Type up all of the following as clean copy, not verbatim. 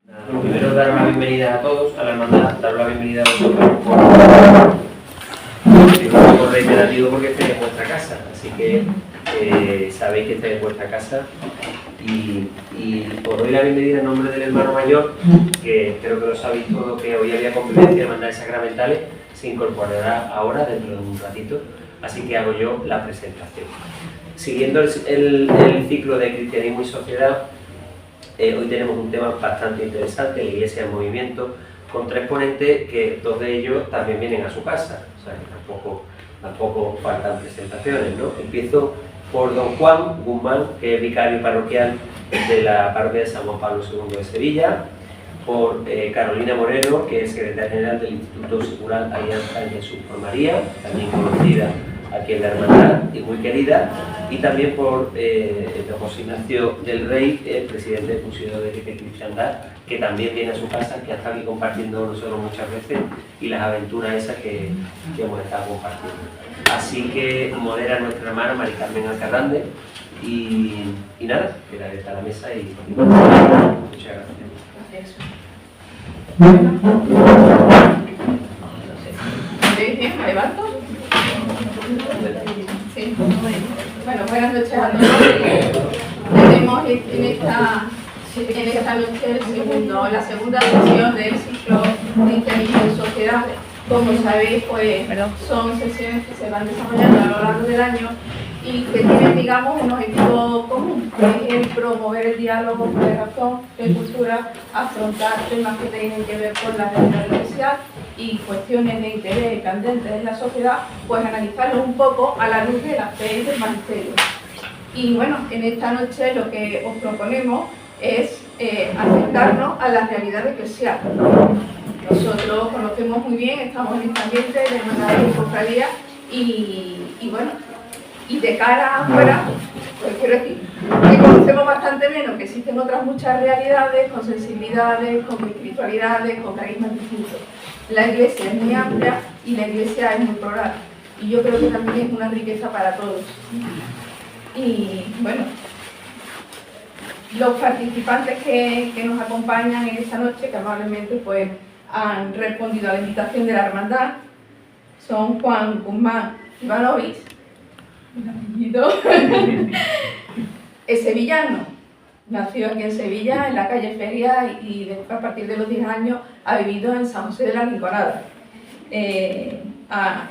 Lo primero, daros la bienvenida a todos, a la hermandad, daros la bienvenida a vosotros por reiterativo porque estáis en vuestra casa, así que sabéis que estáis en vuestra casa y os doy la bienvenida en nombre del hermano mayor, que espero que lo sabéis todo, que hoy había convivencia de hermandades sacramentales, se incorporará ahora dentro de un ratito, así que hago yo la presentación. Siguiendo el ciclo de cristianismo y sociedad, hoy tenemos un tema bastante interesante, la Iglesia en movimiento, con tres ponentes que dos de ellos también vienen a su casa, o sea que tampoco faltan presentaciones, ¿no? Empiezo por don Juan Guzmán, que es vicario parroquial de la parroquia de San Juan Pablo II de Sevilla, por Carolina Moreno, que es secretaria general del Instituto Secular Alianza de Jesús por María, también conocida aquí en la hermandad y muy querida, y también por don José Ignacio del Rey, el presidente del Consejo de Ética y Cristiandad, que también viene a su casa, que ha estado aquí compartiendo nosotros muchas veces, y las aventuras esas que hemos estado compartiendo. Así que modera nuestra hermana Mari Carmen Alcarrande, y nada, queda esta la mesa y muchas gracias. ¿Me levanto? Sí. Bueno, buenas noches a todos. Tenemos en esta noche la segunda sesión del ciclo Cristianismo y Sociedad. Como sabéis, pues son sesiones que se van desarrollando a lo largo del año y que tienen, digamos, un objetivo común, que es promover el diálogo de razón, de cultura, afrontar temas que tienen que ver con la realidad eclesial y cuestiones de interés candentes en la sociedad, pues analizarlos un poco a la luz de la fe y del magisterio. Y bueno, en esta noche lo que os proponemos es acercarnos a la realidad eclesial. Nosotros conocemos muy bien, estamos en este ambiente de hermandad y cofradía y bueno, y de cara afuera, pues quiero decir, que conocemos bastante menos, que existen otras muchas realidades, con sensibilidades, con espiritualidades, con carismas distintos. La Iglesia es muy amplia y la Iglesia es muy plural. Y yo creo que también es una riqueza para todos. Y bueno, los participantes que nos acompañan en esta noche, que amablemente pues han respondido a la invitación de la hermandad, son Juan Guzmán Ivanovich, es sevillano, nació aquí en Sevilla, en la calle Feria, y después, a partir de los 10 años ha vivido en San José de la Rinconada.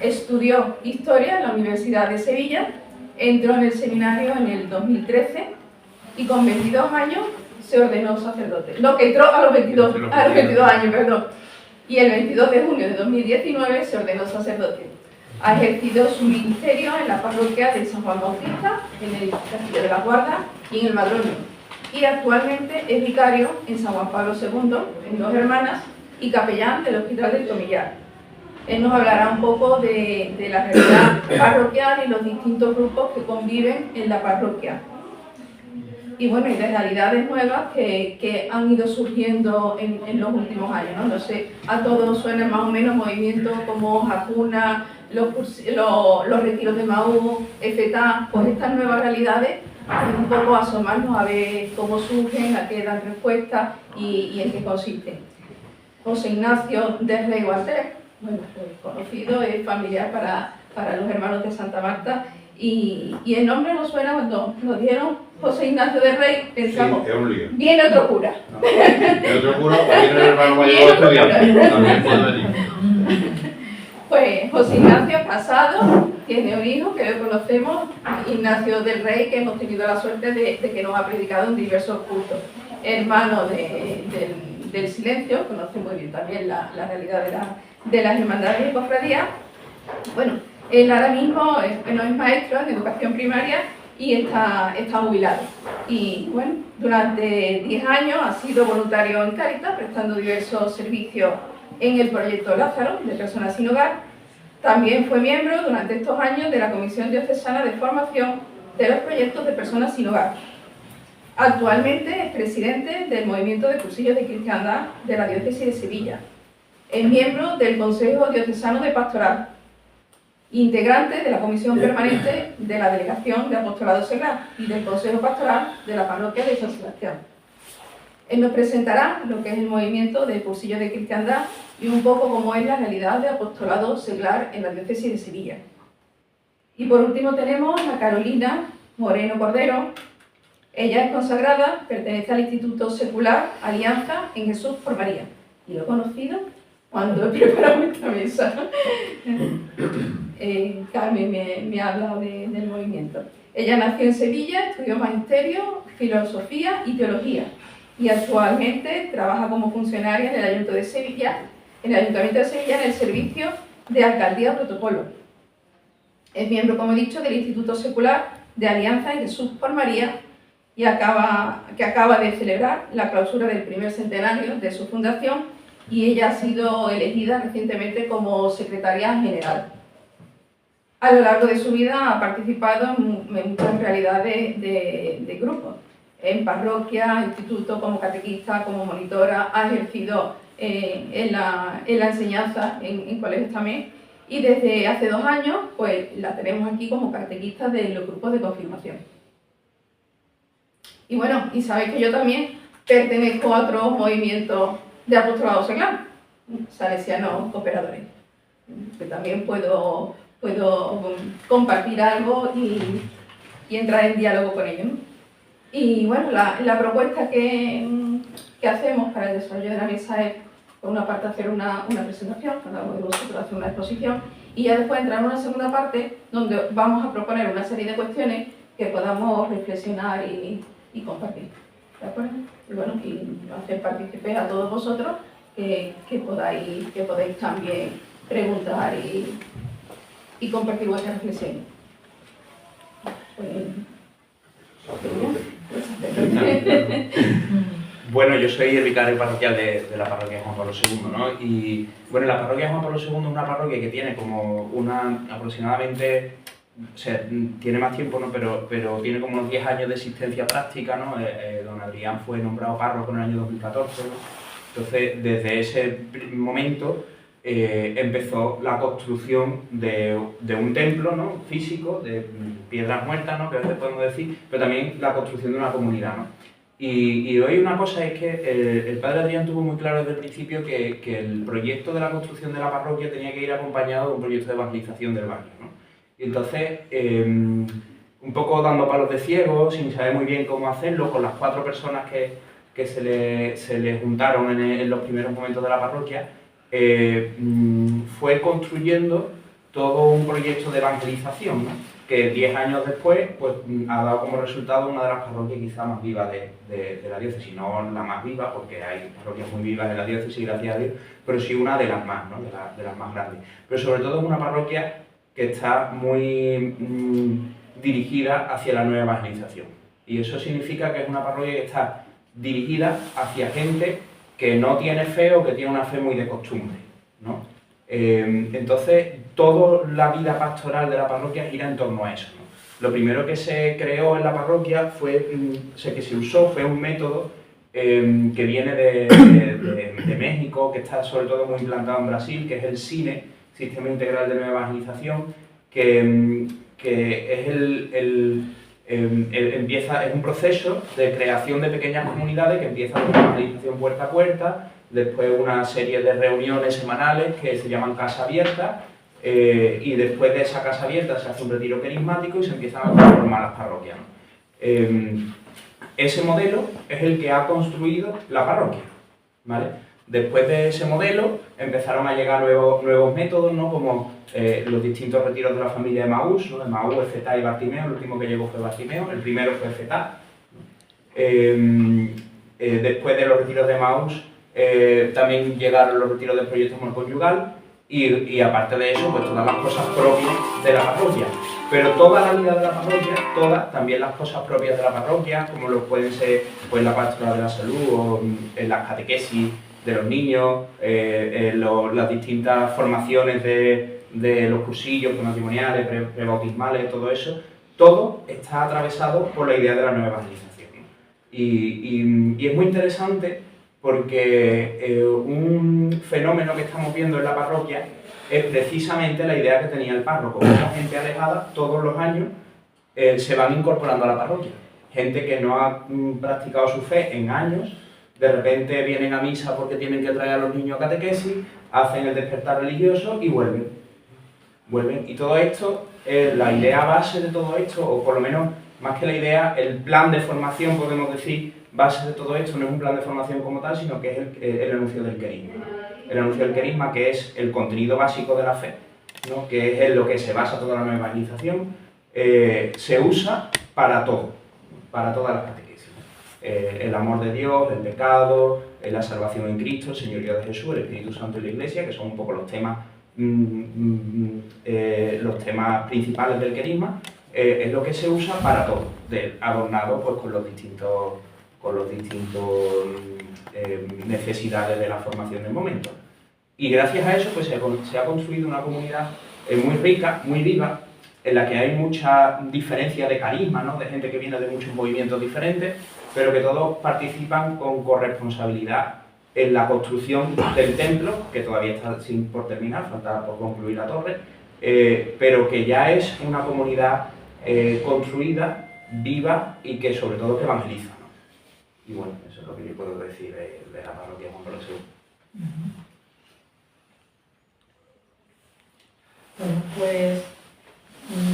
Estudió Historia en la Universidad de Sevilla, entró en el seminario en el 2013 y con 22 años se ordenó sacerdote. No, que entró a los 22 años, perdón. Y el 22 de junio de 2019 se ordenó sacerdote. Ha ejercido su ministerio en la parroquia de San Juan Bautista, en el Castillo de la Guarda y en el Madroño. Y actualmente es vicario en San Juan Pablo II, en Dos Hermanas, y capellán del Hospital del Tomillar. Él nos hablará un poco de la realidad parroquial y los distintos grupos que conviven en la parroquia. Y bueno, y de realidades nuevas que han ido surgiendo en los últimos años, ¿no? No sé, a todos suenan más o menos movimientos como Hakuna, los retiros de Maú, FETA, pues estas nuevas realidades, un poco asomarnos a ver cómo surgen, a qué dan respuesta y en qué consisten. José Ignacio del Rey Guarter, bueno, pues conocido, es familiar para los hermanos de Santa Marta, y el nombre nos suena cuando nos dieron José Ignacio del Rey, pensamos, sí, es un lío. Viene otro cura. No, viene otro cura o viene el hermano mayor estudiante. También puede venir. Pues José Ignacio es casado, tiene un hijo que lo conocemos, Ignacio del Rey, que hemos tenido la suerte de que nos ha predicado en diversos cultos. Hermano del silencio, conoce muy bien también la realidad de las hermandades y cofradías. Bueno, él ahora mismo no es maestro en educación primaria y está jubilado. Y bueno, durante 10 años ha sido voluntario en Cáritas, prestando diversos servicios en el proyecto Lázaro, de personas sin hogar. También fue miembro durante estos años de la Comisión Diocesana de Formación de los Proyectos de Personas sin Hogar. Actualmente es presidente del Movimiento de Cursillos de Cristiandad de la Diócesis de Sevilla. Es miembro del Consejo Diocesano de Pastoral, integrante de la Comisión Permanente de la Delegación de Apostolado Seglar y del Consejo Pastoral de la Parroquia de San Sebastián. Él nos presentará lo que es el movimiento de Cursillo de Cristiandad y un poco cómo es la realidad de apostolado seglar en la diócesis de Sevilla. Y por último tenemos a Carolina Moreno Cordero. Ella es consagrada, pertenece al Instituto Secular Alianza en Jesús por María. Y lo he conocido cuando he preparado esta mesa. Carmen me ha hablado del movimiento. Ella nació en Sevilla, estudió Magisterio, Filosofía y Teología y actualmente trabaja como funcionaria en el Ayuntamiento de Sevilla, en el Servicio de Alcaldía Protocolo. Es miembro, como he dicho, del Instituto Secular de Alianza en Jesús por María y acaba de celebrar la clausura del primer centenario de su fundación, y ella ha sido elegida recientemente como secretaria general. A lo largo de su vida ha participado en muchas realidades de grupos, en parroquia, instituto, como catequista, como monitora, ha ejercido en la enseñanza en colegios también, y desde hace 2 años pues la tenemos aquí como catequista de los grupos de confirmación. Y bueno, y sabéis que yo también pertenezco a otros movimientos de apostolado seglar, salesianos cooperadores, que también puedo compartir algo y entrar en diálogo con ellos, ¿no? Y bueno, la propuesta que hacemos para el desarrollo de la mesa es, por una parte, hacer una presentación, cada uno de vosotros hace una exposición, y ya después entrar en una segunda parte donde vamos a proponer una serie de cuestiones que podamos reflexionar y compartir. ¿De acuerdo? Y bueno, y hacer partícipes a todos vosotros que podáis también preguntar y compartir vuestras reflexiones. Bueno, yo soy el vicario parroquial de la parroquia Juan Pablo II, ¿no? Y bueno, la parroquia Juan Pablo II es una parroquia que tiene como aproximadamente, o sea, tiene más tiempo, ¿no? Pero tiene como unos 10 años de existencia práctica, ¿no? Don Adrián fue nombrado párroco en el año 2014, ¿no? Entonces, desde ese momento empezó la construcción de un templo, ¿no? Físico, de piedras muertas, ¿no? Que a veces podemos decir, pero también la construcción de una comunidad, ¿no? Y hoy una cosa es que el padre Adrián tuvo muy claro desde el principio que el proyecto de la construcción de la parroquia tenía que ir acompañado de un proyecto de evangelización del barrio, ¿no? Y entonces, un poco dando palos de ciego, sin saber muy bien cómo hacerlo, con las 4 personas que se le juntaron en los primeros momentos de la parroquia, fue construyendo todo un proyecto de evangelización, ¿no? Que 10 años después pues, ha dado como resultado una de las parroquias quizá más vivas de la diócesis, no la más viva, porque hay parroquias muy vivas en la diócesis, gracias a Dios, pero sí una de las más, ¿no? de las más grandes. Pero sobre todo es una parroquia que está muy dirigida hacia la nueva evangelización. Y eso significa que es una parroquia que está dirigida hacia gente que no tiene fe o que tiene una fe muy de costumbre, ¿no? Entonces, toda la vida pastoral de la parroquia gira en torno a eso, ¿no? Lo primero que se creó en la parroquia que se usó fue un método que viene de México, que está sobre todo muy implantado en Brasil, que es el SINE, Sistema Integral de Nueva Evangelización, que es un proceso de creación de pequeñas comunidades que empieza con una evangelización puerta a puerta, después una serie de reuniones semanales que se llaman Casa Abierta, y después de esa Casa Abierta se hace un retiro carismático y se empiezan a transformar las parroquias, ¿no? Ese modelo es el que ha construido la parroquia, ¿vale? Después de ese modelo empezaron a llegar nuevos métodos, ¿no? Como los distintos retiros de la familia de Emaús, ¿no? Emaús, Efetá y Bartimeo. El último que llegó fue Bartimeo, el primero fue Efetá. Después de los retiros de Emaús también llegaron los retiros del proyecto monoconyugal y aparte de eso, pues todas las cosas propias de la parroquia. Pero toda la vida de la parroquia, también las cosas propias de la parroquia, como lo pueden ser pues, la pastoral de la salud o las catequesis de los niños, las distintas formaciones de los cursillos prematrimoniales, prebautismales, todo eso, todo está atravesado por la idea de la nueva evangelización, ¿no? Y es muy interesante porque un fenómeno que estamos viendo en la parroquia es precisamente la idea que tenía el párroco. Mucha gente alejada, todos los años, se van incorporando a la parroquia. Gente que no ha practicado su fe en años, de repente vienen a misa porque tienen que traer a los niños a catequesis, hacen el despertar religioso y vuelven. Y todo esto, la idea base de todo esto, o por lo menos más que la idea, el plan de formación, podemos decir, base de todo esto, no es un plan de formación como tal, sino que es el anuncio del querisma. El anuncio del querisma, que es el contenido básico de la fe, ¿no? Que es en lo que se basa toda la nueva evangelización, se usa para todo, para todas las catequesis. El amor de Dios, el pecado, la salvación en Cristo, el señorío de Jesús, el Espíritu Santo y la Iglesia, que son un poco los temas principales del querisma, es lo que se usa para todo, adornado pues, con los distintos necesidades de la formación del momento. Y gracias a eso pues, se ha construido una comunidad muy rica, muy viva, en la que hay mucha diferencia de carisma, ¿no? De gente que viene de muchos movimientos diferentes, pero que todos participan con corresponsabilidad en la construcción del templo, que todavía está por terminar, falta por concluir la torre, pero que ya es una comunidad construida, viva y que sobre todo que evangeliza, ¿no? Y bueno, eso es lo que yo puedo decir de la parroquia Juan Pablo II. Bueno, pues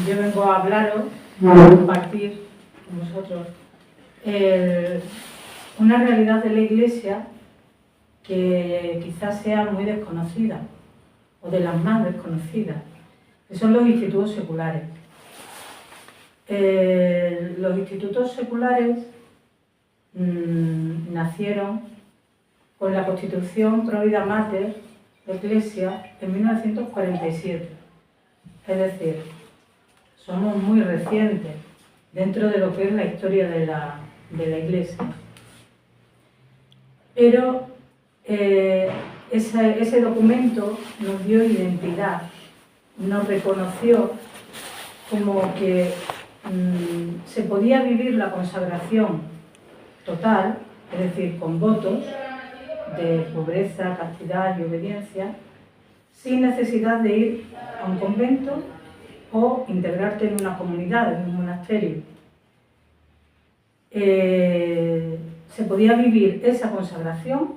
yo vengo a hablaros, a compartir con vosotros una realidad de la Iglesia que quizás sea muy desconocida, o de las más desconocidas, que son los institutos seculares. Los institutos seculares nacieron con la Constitución Pro Vida Mater de la Iglesia en 1947. Es decir, somos muy recientes dentro de lo que es la historia de la Iglesia. Pero ese documento nos dio identidad, nos reconoció como que se podía vivir la consagración total, es decir, con votos de pobreza, castidad y obediencia, sin necesidad de ir a un convento o integrarte en una comunidad, en un monasterio. Se podía vivir esa consagración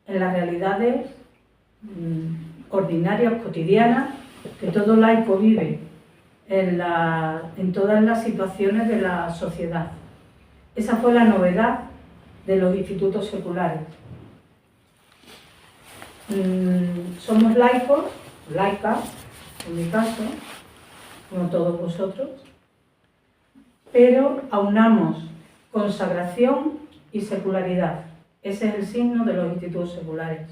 en las realidades ordinarias, cotidianas, que todo laico vive en todas las situaciones de la sociedad. Esa fue la novedad de los institutos seculares. Somos laicos, laicas, en mi caso, como todos vosotros, pero aunamos consagración y secularidad. Ese es el signo de los institutos seculares.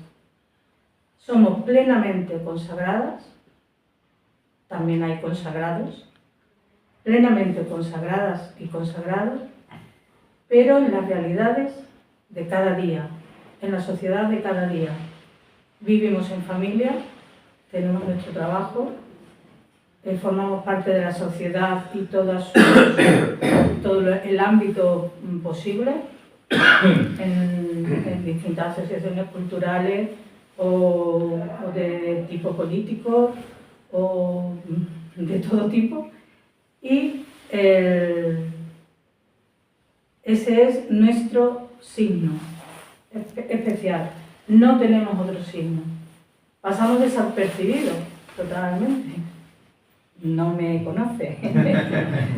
Somos plenamente consagradas, también hay consagrados, plenamente consagradas y consagrados, pero en las realidades de cada día, en la sociedad de cada día. Vivimos en familia, tenemos nuestro trabajo, formamos parte de la sociedad y todo el ámbito posible, en distintas asociaciones culturales o de tipo político o de todo tipo, y ese es nuestro signo especial. No tenemos otro signo. Pasamos desapercibidos totalmente. No me conoce.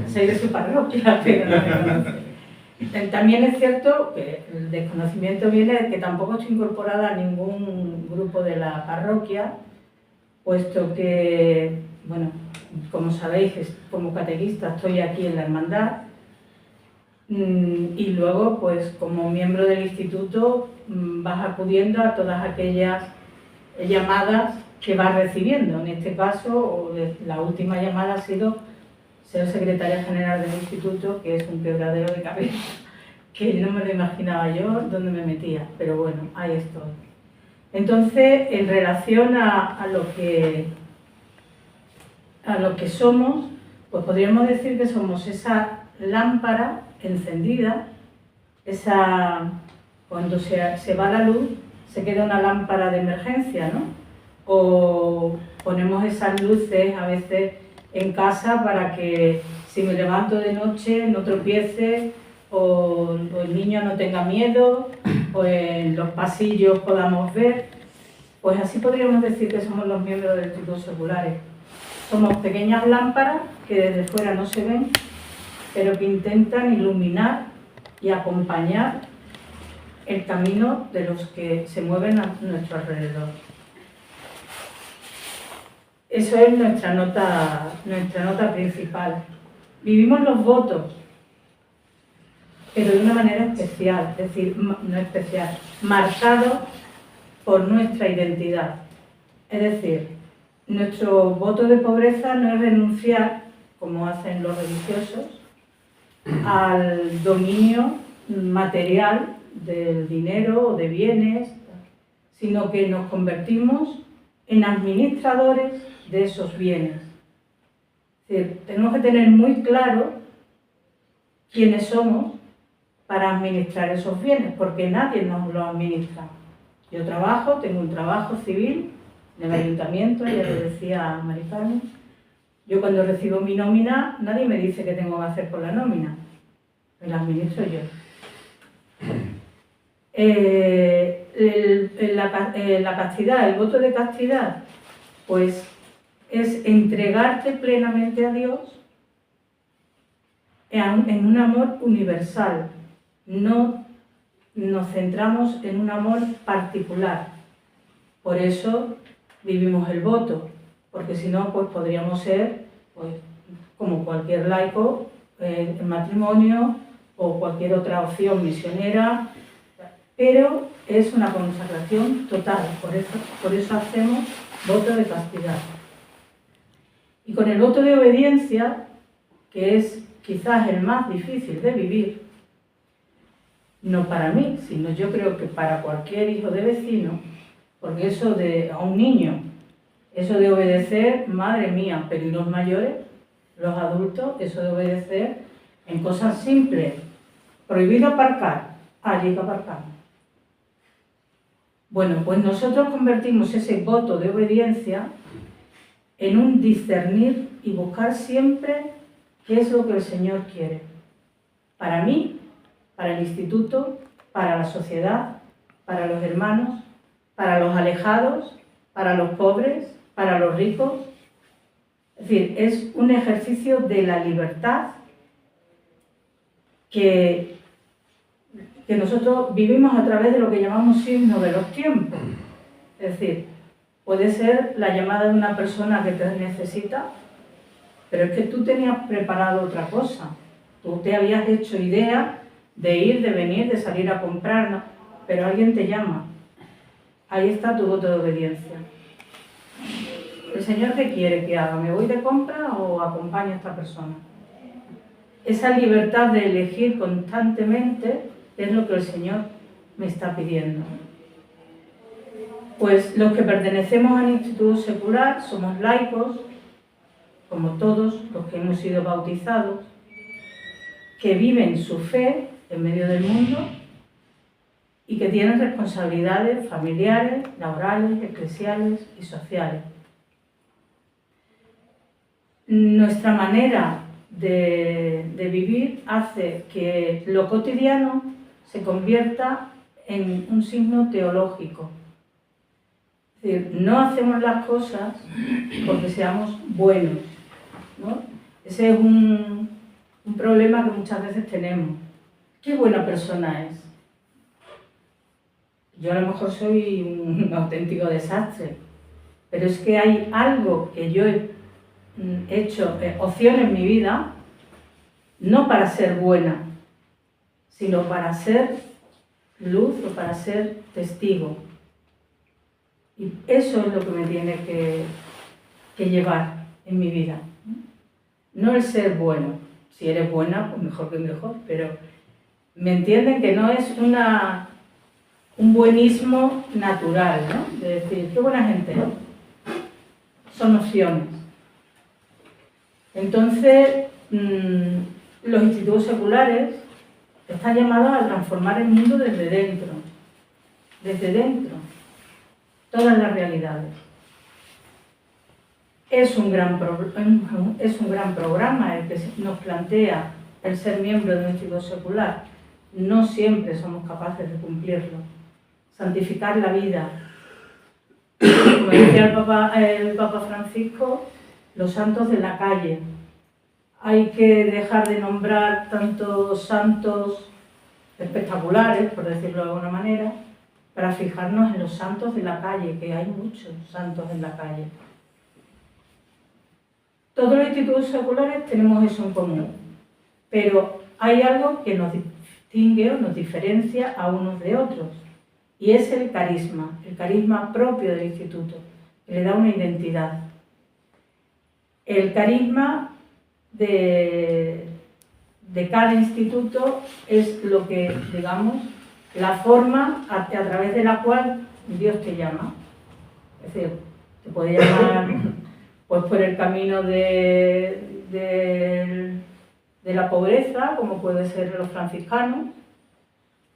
Soy de su parroquia, pero no me conoce. También es cierto que el desconocimiento viene de que tampoco estoy incorporada a ningún grupo de la parroquia, puesto que, bueno, como sabéis, como catequista estoy aquí en la hermandad, y luego, pues como miembro del instituto, vas acudiendo a todas aquellas llamadas que vas recibiendo. En este caso, la última llamada ha sido ser secretaria general del instituto, que es un quebradero de cabeza, que no me lo imaginaba yo dónde me metía, pero bueno, ahí estoy. Entonces, en relación a lo que somos, pues podríamos decir que somos esa lámpara encendida, cuando se va la luz, se queda una lámpara de emergencia, ¿no? O ponemos esas luces a veces en casa para que si me levanto de noche no tropiece, o el niño no tenga miedo, o en los pasillos podamos ver, pues así podríamos decir que somos los miembros del Instituto Seculares. Somos pequeñas lámparas que desde fuera no se ven, pero que intentan iluminar y acompañar el camino de los que se mueven a nuestro alrededor. Eso es nuestra nota principal. Vivimos los votos, pero de una manera especial, es decir, no especial, marcados por nuestra identidad. Es decir, nuestro voto de pobreza no es renunciar, como hacen los religiosos, al dominio material del dinero o de bienes, sino que nos convertimos en administradores de esos bienes. Es decir, tenemos que tener muy claro quiénes somos para administrar esos bienes, porque nadie nos los administra. Yo trabajo, tengo un trabajo civil en el ayuntamiento, ya lo decía Marifani. Yo cuando recibo mi nómina, nadie me dice qué tengo que hacer con la nómina, me la administro yo. La castidad, el voto de castidad, pues es entregarte plenamente a Dios en un amor universal. No nos centramos en un amor particular. Por eso vivimos el voto, porque si no, pues podríamos ser, pues, como cualquier laico, en matrimonio o cualquier otra opción misionera, pero es una consagración total, por eso hacemos voto de castidad. Y con el voto de obediencia, que es quizás el más difícil de vivir, no para mí, sino yo creo que para cualquier hijo de vecino, porque eso a un niño, eso de obedecer, madre mía, pero ¿y los mayores, los adultos, eso de obedecer en cosas simples? Prohibido aparcar, allí hay que aparcar. Bueno, pues nosotros convertimos ese voto de obediencia en un discernir y buscar siempre qué es lo que el Señor quiere. Para mí, para el instituto, para la sociedad, para los hermanos, para los alejados, para los pobres, para los ricos. Es decir, es un ejercicio de la libertad que nosotros vivimos a través de lo que llamamos signo de los tiempos. Es decir, puede ser la llamada de una persona que te necesita, pero es que tú tenías preparado otra cosa. Tú te habías hecho idea de ir, de venir, de salir a comprar, ¿no? Pero alguien te llama. Ahí está tu voto de obediencia. ¿El Señor qué quiere que haga? ¿Me voy de compra o acompaño a esta persona? Esa libertad de elegir constantemente es lo que el Señor me está pidiendo. Pues los que pertenecemos al Instituto Secular somos laicos, como todos los que hemos sido bautizados, que viven su fe en medio del mundo y que tienen responsabilidades familiares, laborales, eclesiales y sociales. Nuestra manera de vivir hace que lo cotidiano se convierta en un signo teológico. Es decir, no hacemos las cosas porque seamos buenos, ¿no? Ese es un problema que muchas veces tenemos. ¿Qué buena persona es? Yo a lo mejor soy un auténtico desastre, pero es que hay algo que yo he hecho opción en mi vida, no para ser buena, sino para ser luz o para ser testigo. Y eso es lo que me tiene que llevar en mi vida. No el ser bueno. Si eres buena, pues mejor que mejor, pero me entienden que no es un buenismo natural, ¿no? De decir, qué buena gente, ¿no? Son opciones. Entonces, los institutos seculares están llamados a transformar el mundo desde dentro, todas las realidades. Es un gran programa el que nos plantea el ser miembro de un instituto secular, no siempre somos capaces de cumplirlo. Santificar la vida. Como decía el Papa Francisco, los santos de la calle. Hay que dejar de nombrar tantos santos espectaculares, por decirlo de alguna manera, para fijarnos en los santos de la calle, que hay muchos santos en la calle. Todos los institutos seculares tenemos eso en común, pero hay algo que nos distingue o nos diferencia a unos de otros, y es el carisma propio del instituto, que le da una identidad. El carisma de cada instituto es lo que, digamos, la forma a través de la cual Dios te llama. Es decir, te puede llamar pues, por el camino de la pobreza, como puede ser los franciscanos,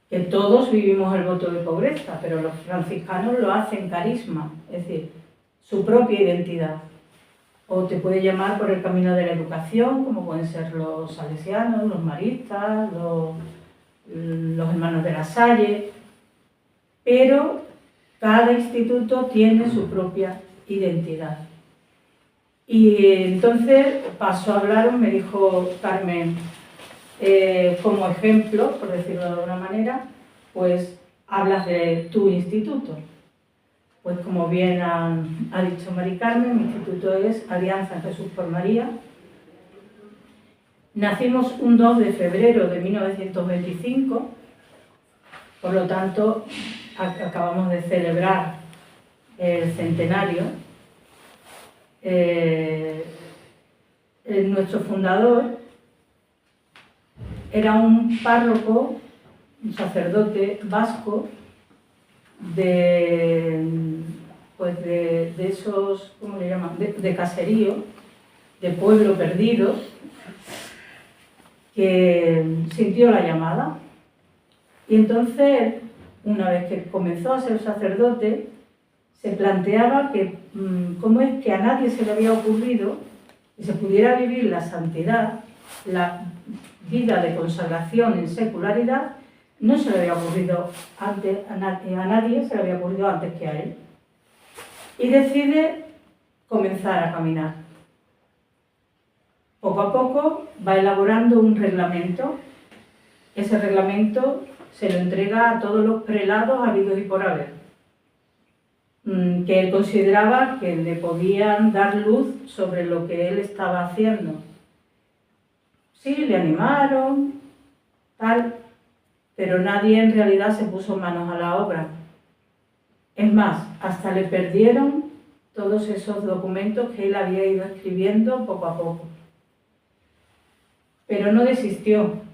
que todos vivimos el voto de pobreza, pero los franciscanos lo hacen carisma, es decir, su propia identidad. O te puede llamar por el camino de la educación, como pueden ser los salesianos, los maristas, los hermanos de la Salle, pero cada instituto tiene su propia identidad. Y entonces pasó a hablaros, me dijo Carmen, como ejemplo, por decirlo de alguna manera, pues hablas de tu instituto. Pues como bien ha dicho Mari Carmen, mi instituto es Alianza en Jesús por María. Nacimos un 2 de febrero de 1925, por lo tanto acabamos de celebrar el centenario. Nuestro fundador era un párroco, un sacerdote vasco de esos, ¿cómo le llaman?, de caserío, de pueblo perdido, que sintió la llamada. Y entonces, una vez que comenzó a ser sacerdote, se planteaba que cómo es que a nadie se le había ocurrido que se pudiera vivir la santidad, la vida de consagración en secularidad, no se le había ocurrido antes a nadie, se le había ocurrido antes que a él. Y decide comenzar a caminar. Poco a poco va elaborando un reglamento. Ese reglamento se lo entrega a todos los prelados habidos y por haber, que él consideraba que le podían dar luz sobre lo que él estaba haciendo. Sí, le animaron, tal, pero nadie en realidad se puso manos a la obra. Es más, hasta le perdieron todos esos documentos que él había ido escribiendo poco a poco. Pero no desistió.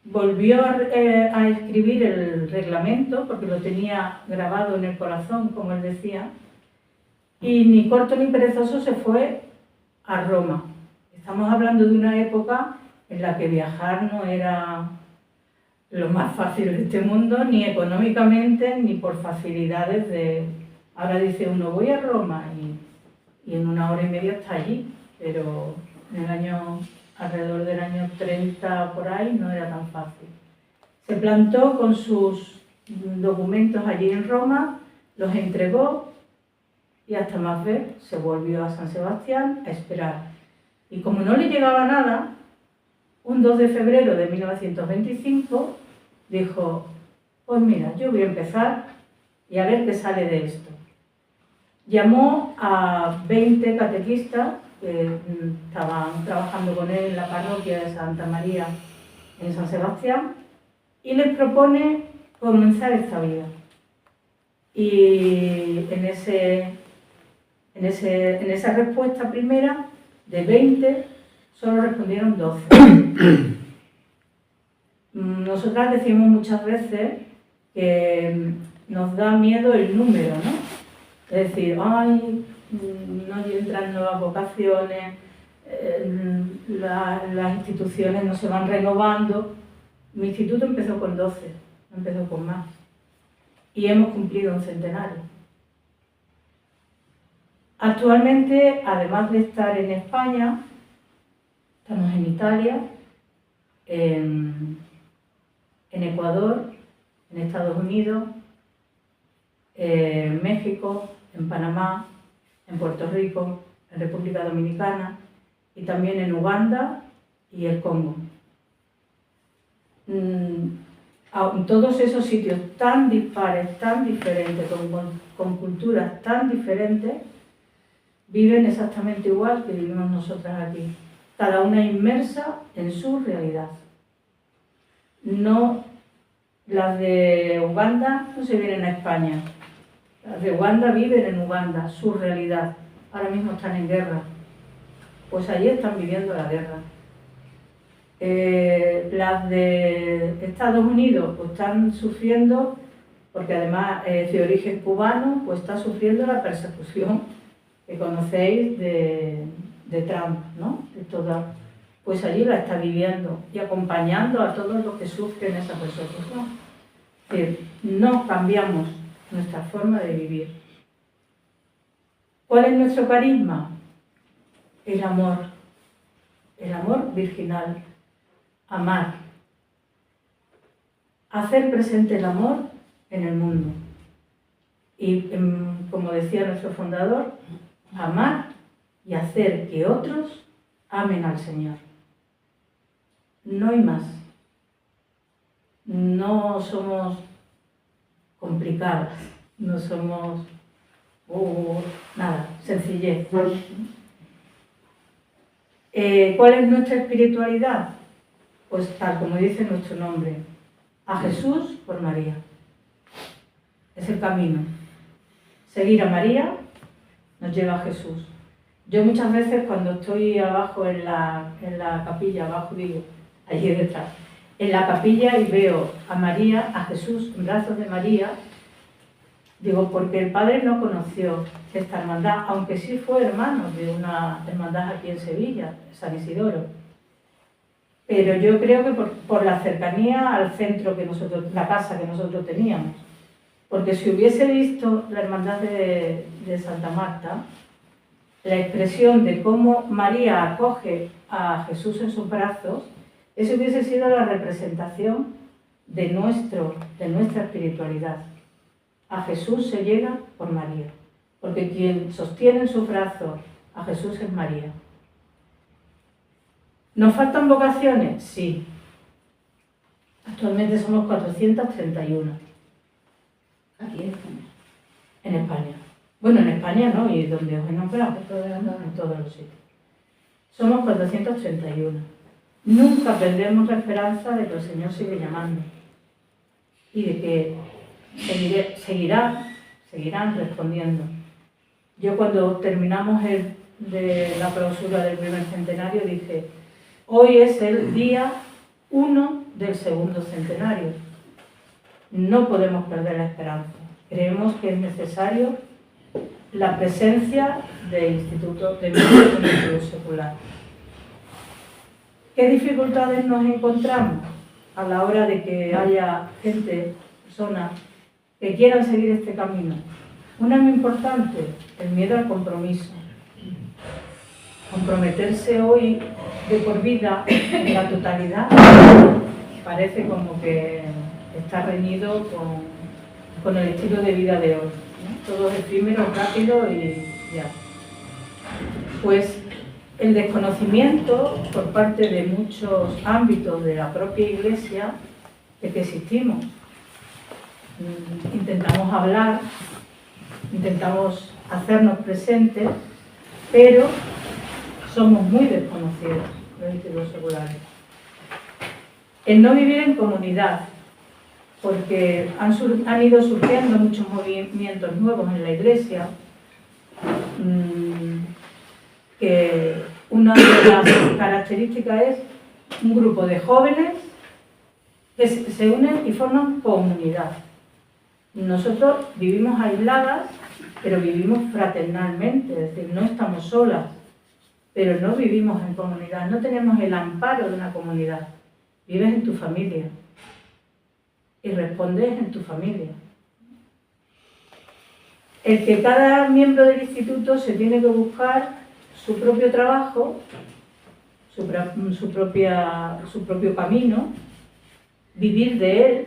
Volvió a escribir el reglamento, porque lo tenía grabado en el corazón, como él decía, y ni corto ni perezoso se fue a Roma. Estamos hablando de una época en la que viajar no era lo más fácil de este mundo, ni económicamente, ni por facilidades de... Ahora dice uno, voy a Roma, y en 1 hora y media está allí, pero en el año... alrededor del año 30 por ahí, no era tan fácil. Se plantó con sus documentos allí en Roma, los entregó y hasta más ver se volvió a San Sebastián a esperar. Y como no le llegaba nada, un 2 de febrero de 1925 dijo, pues mira, yo voy a empezar y a ver qué sale de esto. Llamó a 20 catequistas que estaban trabajando con él en la parroquia de Santa María en San Sebastián y les propone comenzar esta vida. Y en esa respuesta primera, de 20, solo respondieron 12. Nosotras decimos muchas veces que nos da miedo el número, ¿no? Es decir, ay, no entran nuevas vocaciones, las instituciones no se van renovando. Mi instituto empezó con 12, no empezó con más. Y hemos cumplido un centenario. Actualmente, además de estar en España, estamos en Italia, en en Ecuador, en Estados Unidos, en México, en Panamá, en Puerto Rico, en República Dominicana y también en Uganda y el Congo. En todos esos sitios tan dispares, tan diferentes, con culturas tan diferentes, viven exactamente igual que vivimos nosotras aquí, cada una inmersa en su realidad. No, las de Uganda no se vienen a España, las de Uganda viven en Uganda, su realidad. Ahora mismo están en guerra, pues allí están viviendo la guerra. Las de Estados Unidos pues están sufriendo, porque además es de origen cubano, pues está sufriendo la persecución que conocéis de Trump, ¿no? De toda, pues allí la está viviendo y acompañando a todos los que sufren esa persecución. Es decir, no cambiamos nuestra forma de vivir. ¿Cuál es nuestro carisma? El amor virginal. Amar, hacer presente el amor en el mundo y, como decía nuestro fundador, amar y hacer que otros amen al Señor. No hay más. No somos complicadas, no somos nada, sencillez. ¿Cuál es nuestra espiritualidad? Pues tal como dice nuestro nombre, a Jesús por María. Es el camino. Seguir a María nos lleva a Jesús. Yo muchas veces cuando estoy abajo en la capilla, abajo digo, allí detrás, en la capilla y veo a María, a Jesús en brazos de María, digo, porque el Padre no conoció esta hermandad, aunque sí fue hermano de una hermandad aquí en Sevilla, San Isidoro. Pero yo creo que por la cercanía al centro que la casa que nosotros teníamos. Porque si hubiese visto la hermandad de Santa Marta, la expresión de cómo María acoge a Jesús en sus brazos, eso hubiese sido la representación de nuestra espiritualidad. A Jesús se llega por María, porque quien sostiene en sus brazos a Jesús es María. ¿Nos faltan vocaciones? Sí. Actualmente somos 431. Aquí en España. En España. Bueno, en España no, y donde os he nombrado, en todos los sitios. Somos 431. Nunca perdemos la esperanza de que el Señor sigue llamando y de que seguirán respondiendo. Yo cuando terminamos de la clausura del primer centenario dije, hoy es el día 1 del segundo centenario. No podemos perder la esperanza. Creemos que es necesario la presencia del Instituto de Ministerio Secular. ¿Qué dificultades nos encontramos a la hora de que haya personas que quieran seguir este camino? Una muy importante, el miedo al compromiso. Comprometerse hoy de por vida en la totalidad parece como que está reñido con el estilo de vida de hoy, ¿no? Todo es efímero, rápido y ya. Pues el desconocimiento por parte de muchos ámbitos de la propia Iglesia de que existimos. Intentamos hablar, intentamos hacernos presentes, pero somos muy desconocidos los institutos seculares. El no vivir en comunidad, porque han ido surgiendo muchos movimientos nuevos en la Iglesia, que una de las características es un grupo de jóvenes que se unen y forman comunidad. Nosotros vivimos aisladas, pero vivimos fraternalmente, es decir, no estamos solas, pero no vivimos en comunidad, no tenemos el amparo de una comunidad. Vives en tu familia y respondes en tu familia. El que cada miembro del instituto se tiene que buscar su propio trabajo, su propio camino, vivir de él.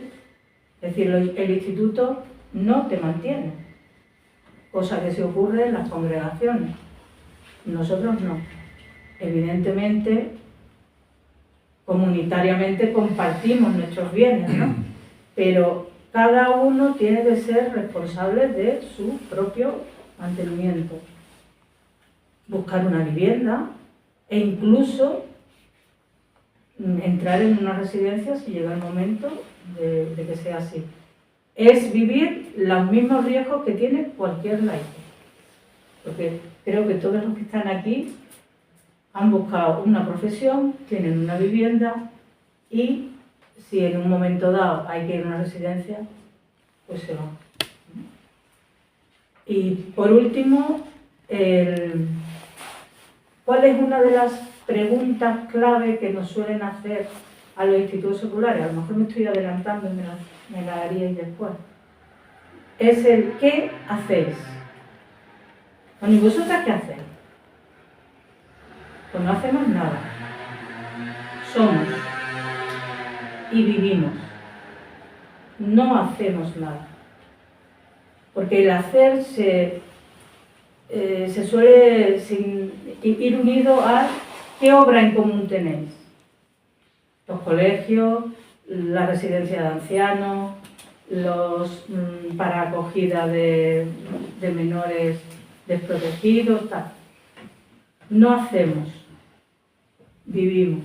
Es decir, el instituto no te mantiene, cosa que se ocurre en las congregaciones. Nosotros no. Evidentemente, comunitariamente compartimos nuestros bienes, ¿no? Pero cada uno tiene que ser responsable de su propio mantenimiento. Buscar una vivienda e incluso entrar en una residencia si llega el momento de que sea así. Es vivir los mismos riesgos que tiene cualquier laico. Porque creo que todos los que están aquí han buscado una profesión, tienen una vivienda y si en un momento dado hay que ir a una residencia, pues se van. Y por último, ¿cuál es una de las preguntas clave que nos suelen hacer a los institutos seculares? A lo mejor me estoy adelantando y me la haríais después. Es el ¿qué hacéis? Bueno, ¿y vosotras qué hacéis? Pues no hacemos nada. Somos y vivimos. No hacemos nada. Porque el hacer se suele ir unido a ¿qué obra en común tenéis? Los colegios, la residencia de ancianos, los para acogida de menores desprotegidos, tal. No hacemos, vivimos.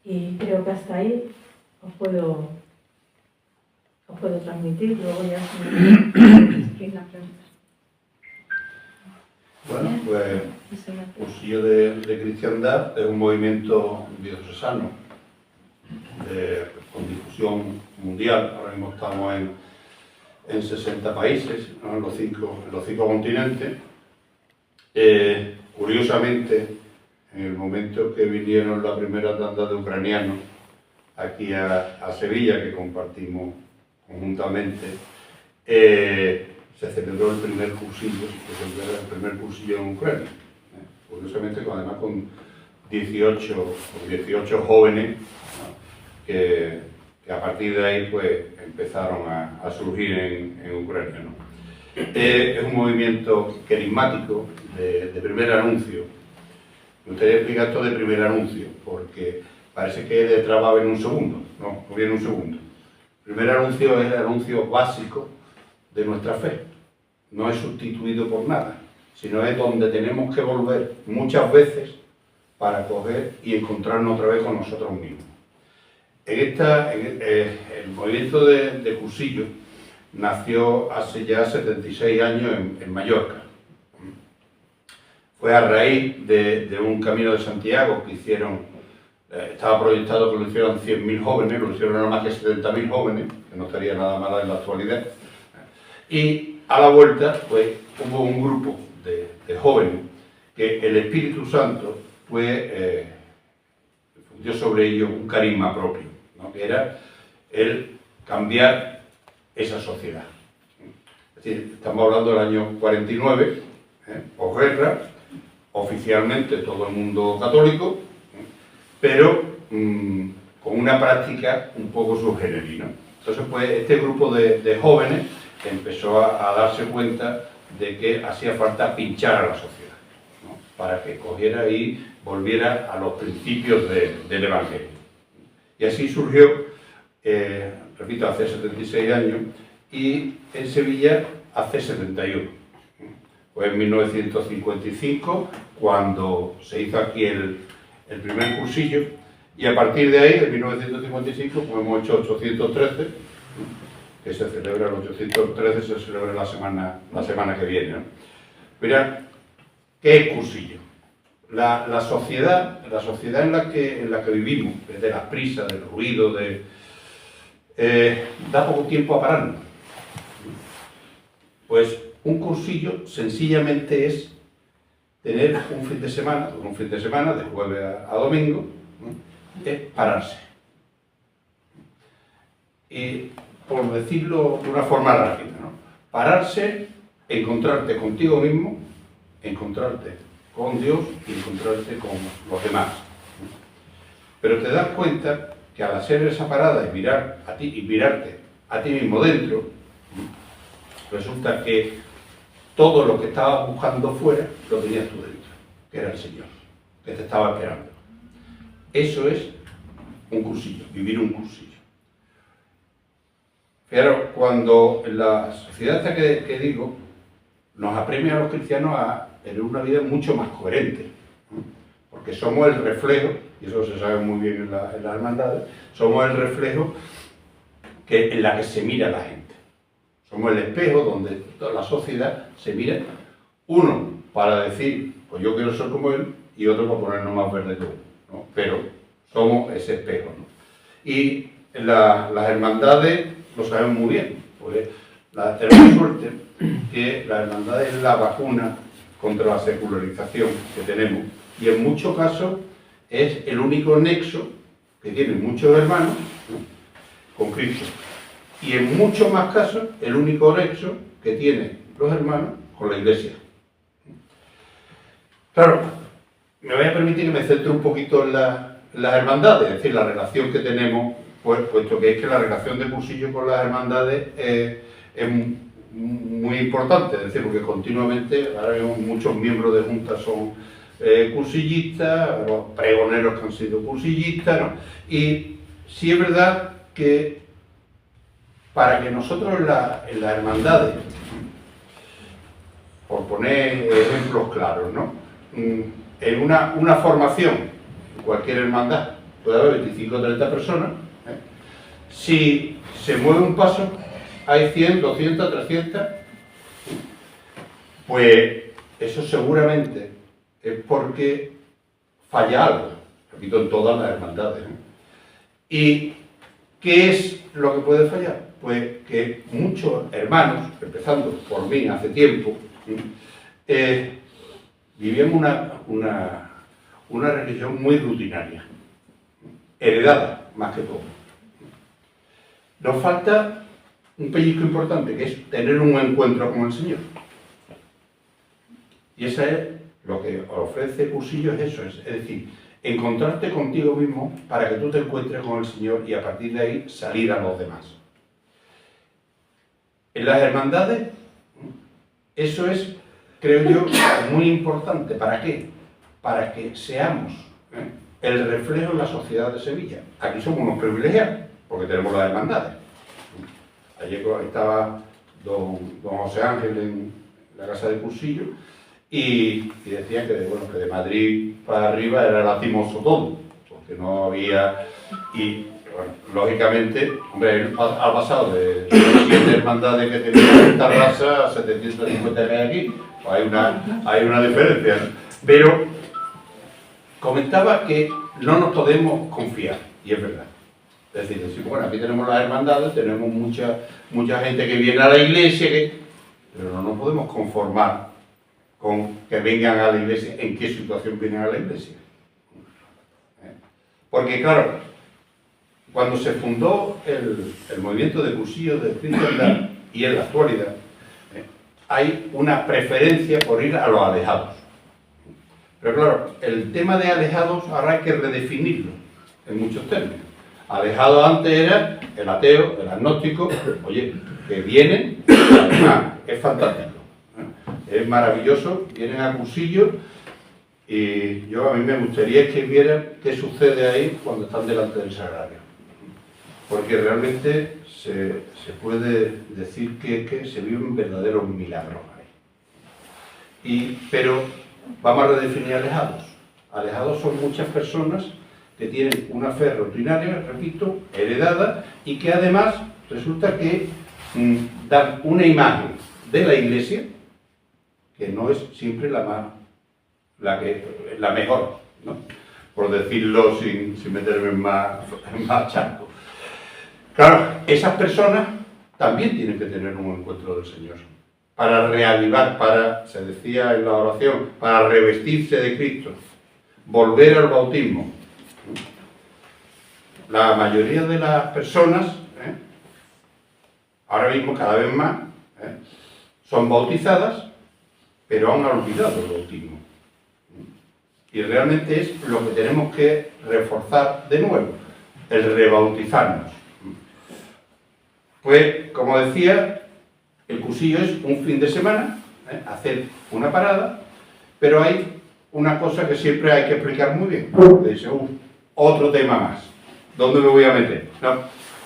Y creo que hasta ahí os puedo transmitir, luego ya si la pregunta. Bueno, pues Cursillo de Cristiandad es un movimiento diocesano con difusión mundial. Ahora mismo estamos en 60 países, ¿no? en los cinco continentes. Curiosamente, en el momento que vinieron la primera tanda de ucranianos aquí a Sevilla, que compartimos conjuntamente, se celebró el primer cursillo, el primer cursillo en Ucrania. Curiosamente, además con 18 jóvenes, ¿no? que a partir de ahí pues, empezaron a surgir en Ucrania, ¿no? Es un movimiento carismático de primer anuncio. Me gustaría explicar esto de primer anuncio, porque parece que detrás va a haber un segundo. No viene un segundo. El primer anuncio es el anuncio básico de nuestra fe. No es sustituido por nada, sino es donde tenemos que volver muchas veces para coger y encontrarnos otra vez con nosotros mismos. El movimiento de Cursillo nació hace ya 76 años en Mallorca. Fue a raíz de un camino de Santiago que hicieron, estaba proyectado que lo hicieran 100.000 jóvenes, lo hicieron nada más que 70.000 jóvenes, que no estaría nada mal en la actualidad. Y a la vuelta, pues, hubo un grupo de jóvenes que el Espíritu Santo fundió sobre ellos un carisma propio, ¿no? Que era el cambiar esa sociedad. Es decir, estamos hablando del año 49, posguerra, oficialmente todo el mundo católico, pero con una práctica un poco subgenerina. Entonces, pues, este grupo de jóvenes empezó a darse cuenta de que hacía falta pinchar a la sociedad, ¿no? Para que cogiera y volviera a los principios del Evangelio. Y así surgió, repito, hace 76 años, y en Sevilla hace 71. Fue en 1955 cuando se hizo aquí el primer cursillo, y a partir de ahí, en 1955, pues hemos hecho 813, que se celebra el 813, se celebra la semana que viene, ¿no? Mira, ¿qué es cursillo? La sociedad en la que vivimos, desde las prisas, del ruido, da poco tiempo a pararnos. Pues un cursillo sencillamente es tener un fin de semana, de jueves a domingo, ¿no? Es pararse. Y por decirlo de una forma rápida, ¿no? Pararse, encontrarte contigo mismo, encontrarte con Dios y encontrarte con los demás. pero te das cuenta que al hacer esa parada y mirar a ti y mirarte a ti mismo dentro, resulta que todo lo que estabas buscando fuera lo tenías tú dentro, que era el Señor, que te estaba esperando. Eso es un cursillo, vivir un cursillo. Fijaros, cuando la sociedad esta que digo nos apremia a los cristianos a tener una vida mucho más coherente, ¿no? Porque somos el reflejo, y eso se sabe muy bien en las hermandades, somos el reflejo en la que se mira la gente. Somos el espejo donde toda la sociedad se mira, uno para decir, pues yo quiero ser como él, y otro para ponernos más verde que uno, ¿no? Pero somos ese espejo, ¿no? Y las hermandades lo sabemos muy bien, porque tenemos suerte que la hermandad es la vacuna contra la secularización que tenemos, y en muchos casos es el único nexo que tienen muchos hermanos, ¿no?, con Cristo. Y en muchos más casos, el único nexo que tienen los hermanos con la Iglesia. Claro, me voy a permitir que me centre un poquito en las hermandades, es decir, la relación que tenemos, pues, puesto que es que la relación de cursillo con las hermandades es muy importante, es decir, porque continuamente, ahora mismo muchos miembros de juntas son cursillistas, los pregoneros que han sido cursillistas, ¿no? Y sí es verdad que para que nosotros en las hermandades, por poner ejemplos claros, ¿no?, en una formación, en cualquier hermandad, puede haber 25 o 30 personas, si se mueve un paso, hay 100, 200, 300, pues eso seguramente es porque falla algo, repito, en todas las hermandades, ¿no? ¿Y qué es lo que puede fallar? Pues que muchos hermanos, empezando por mí hace tiempo, vivíamos una religión muy rutinaria, heredada más que todo. Nos falta un pellizco importante, que es tener un encuentro con el Señor. Y eso es lo que ofrece Cursillo, es eso, es decir, encontrarte contigo mismo para que tú te encuentres con el Señor y a partir de ahí salir a los demás. En las hermandades, eso es, creo yo, muy importante. ¿Para qué? Para que seamos el reflejo de la sociedad de Sevilla. Aquí somos unos privilegiados, porque tenemos las hermandades. Ayer estaba don José Ángel en la casa de Cursillo y decía que, bueno, que de Madrid para arriba era lastimoso todo, porque no había... Y, bueno, lógicamente, hombre, él ha pasado de 7 hermandades que tenía en esta raza a 750 que hay aquí. Pues hay una diferencia, ¿no? Pero comentaba que no nos podemos confiar, y es verdad. Es decir, bueno, aquí tenemos las hermandades, tenemos mucha gente que viene a la iglesia, pero no nos podemos conformar con que vengan a la iglesia, en qué situación vienen a la iglesia. Porque claro, cuando se fundó el movimiento de Cursillo de cristiandad, y en la actualidad, hay una preferencia por ir a los alejados. Pero claro, el tema de alejados ahora hay que redefinirlo en muchos términos. Alejado antes era el ateo, el agnóstico, oye, que vienen, además, es fantástico, es maravilloso, vienen a Cursillo y a mí me gustaría que vieran qué sucede ahí cuando están delante del sagrario. Porque realmente se puede decir que se viven verdaderos milagros ahí. Pero vamos a redefinir alejados. Alejados son muchas personas que tienen una fe rutinaria, repito, heredada, y que además resulta que dan una imagen de la Iglesia que no es siempre la mejor, ¿no?, por decirlo sin meterme en más charco. Claro, esas personas también tienen que tener un encuentro del Señor, para reavivar, se decía en la oración, para revestirse de Cristo, volver al bautismo. La mayoría de las personas, ahora mismo cada vez más, son bautizadas, pero han olvidado el bautismo. y realmente es lo que tenemos que reforzar de nuevo, el rebautizarnos. Pues, como decía, el cursillo es un fin de semana, hacer una parada, pero hay una cosa que siempre hay que explicar muy bien. Dice, otro tema más. ¿Dónde me voy a meter? No,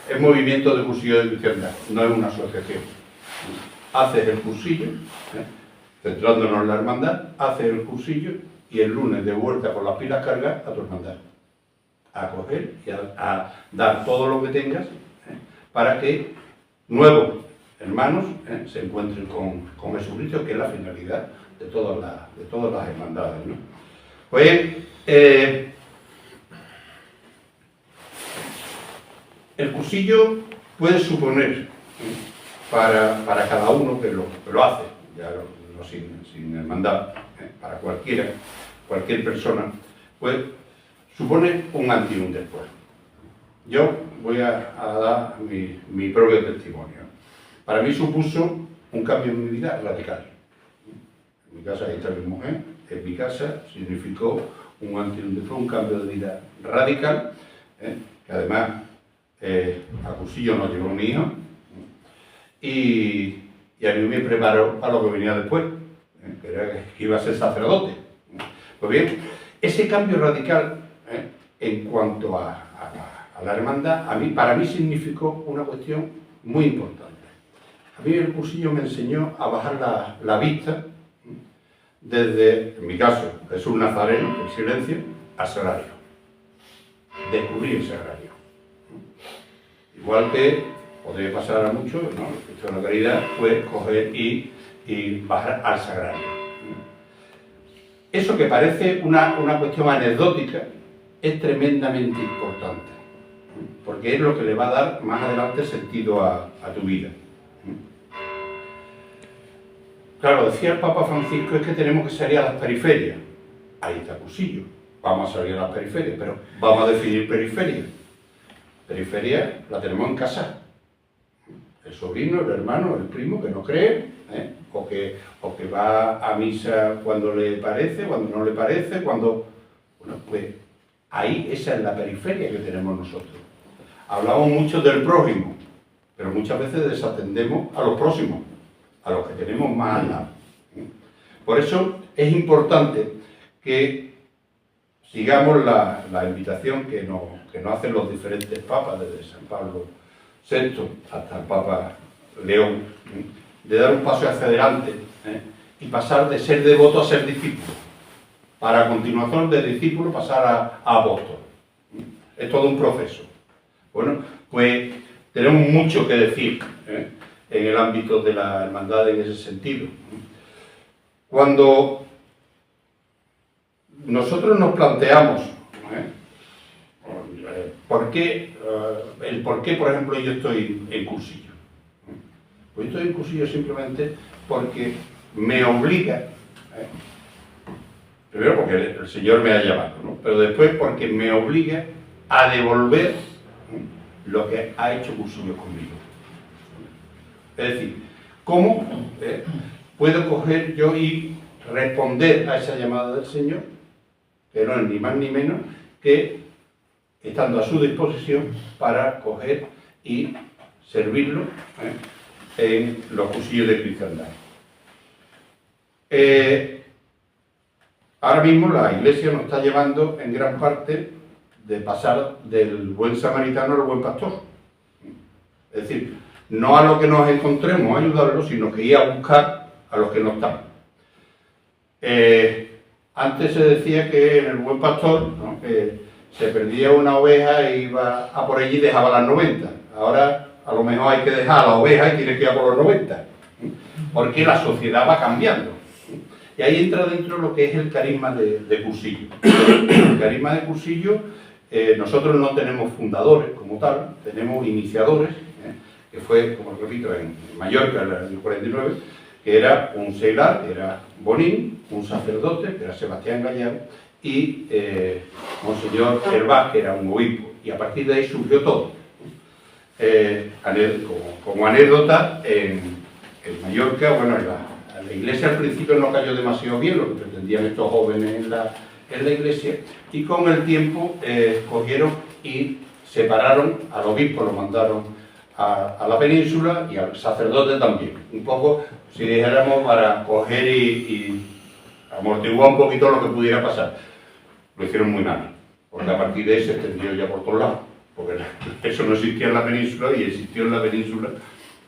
es movimiento de cursillo de cristiandad, no es una asociación. Haces el cursillo, centrándonos en la hermandad, haces el cursillo y el lunes de vuelta con las pilas cargadas a tu hermandad. A coger y a dar todo lo que tengas para que nuevos hermanos se encuentren con Jesucristo, que es la finalidad de todas las hermandades, ¿no? Pues el cursillo puede suponer para cada uno que lo hace, ya no sin hermandad, para cualquier persona, pues supone un antes y un después. Yo voy a dar mi propio testimonio. Para mí supuso un cambio en mi vida radical. En mi casa, ahí está mi mujer, en mi casa significó un antes y un después, un cambio de vida radical, que además a cursillo nos llevó un hijo, y a mí me preparó a lo que venía después, que era que iba a ser sacerdote. Pues bien, ese cambio radical en cuanto a la hermandad, para mí significó una cuestión muy importante. A mí el cursillo me enseñó a bajar la vista desde, en mi caso, Jesús Nazareno, el silencio, al sagrario. Descubrir el sagrario. Igual que podría pasar a muchos, ¿no? Esto de la caridad, pues coger y bajar al sagrario. Eso que parece una cuestión anecdótica es tremendamente importante, porque es lo que le va a dar más adelante sentido a tu vida. Claro, decía el Papa Francisco, es que tenemos que salir a las periferias. Ahí está cursillo. Vamos a salir a las periferias, pero vamos a definir periferia. Periferia la tenemos en casa. El sobrino, el hermano, el primo que no cree, o que va a misa cuando le parece, cuando no le parece, cuando... Bueno, pues ahí esa es la periferia que tenemos nosotros. Hablamos mucho del prójimo, pero muchas veces desatendemos a los próximos, a los que tenemos más al lado. Por eso es importante que sigamos la invitación que nos hacen los diferentes papas, desde San Pablo VI hasta el Papa León, de dar un paso hacia adelante y pasar de ser devoto a ser discípulo, para a continuación de discípulo pasar a apóstol. Es todo un proceso. Bueno, pues tenemos mucho que decir en el ámbito de la hermandad en ese sentido. Cuando nosotros nos planteamos el por qué, por ejemplo, yo estoy en cursillo. Pues yo estoy en cursillo simplemente porque me obliga, primero porque el Señor me ha llamado, ¿no? Pero después porque me obliga a devolver lo que ha hecho cursillo conmigo. Es decir, ¿cómo puedo coger yo y responder a esa llamada del Señor? Que no es ni más ni menos que estando a su disposición para coger y servirlo en los cursillos de cristiandad. Ahora mismo la Iglesia nos está llevando en gran parte de pasar del buen samaritano al buen pastor. Es decir, no a lo que nos encontremos ayudarlos, sino que ir a buscar a los que no están. Antes se decía que en el buen pastor, ¿no?, que se perdía una oveja e iba a por allí y dejaba las 90. Ahora a lo mejor hay que dejar a la oveja y tiene que ir a por los 90. Porque la sociedad va cambiando. Y ahí entra dentro lo que es el carisma de cursillo. El carisma de cursillo, nosotros no tenemos fundadores como tal, tenemos iniciadores, que fue, como repito, en Mallorca en el 49, que era un seglar, que era Bonín, un sacerdote, que era Sebastián Gallardo, y Monseñor Hervás, que era un obispo. Y a partir de ahí surgió todo. Como anécdota, en Mallorca, bueno, la iglesia al principio no cayó demasiado bien lo que pretendían estos jóvenes en la iglesia, y con el tiempo cogieron y separaron al obispo, lo mandaron a la península, y al sacerdote también. Un poco, si dijéramos, para coger y amortiguar un poquito lo que pudiera pasar. Lo hicieron muy mal, porque a partir de ahí se extendió ya por todos lados, porque eso no existía en la península y existió en la península.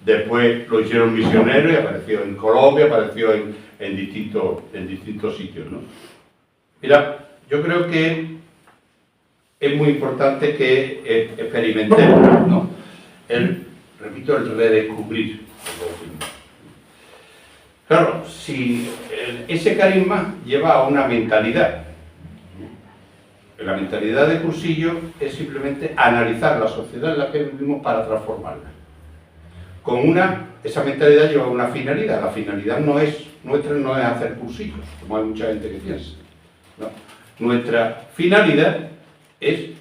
Después lo hicieron misioneros y apareció en Colombia, apareció en distintos sitios, ¿no? Mira, yo creo que es muy importante que experimentemos, ¿no? Repito, el redescubrir. Claro, si ese carisma lleva a una mentalidad, la mentalidad de Cursillo es simplemente analizar la sociedad en la que vivimos para transformarla. Esa mentalidad lleva una finalidad. La finalidad nuestra no es hacer cursillos, como hay mucha gente que piensa, ¿no? Nuestra finalidad es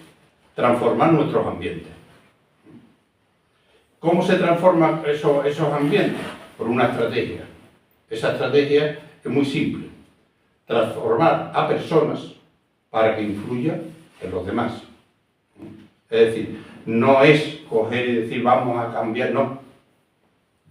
transformar nuestros ambientes. ¿Cómo se transforman esos ambientes? Por una estrategia. Esa estrategia es muy simple. Transformar a personas para que influya en los demás. Es decir, no es coger y decir vamos a cambiar, no.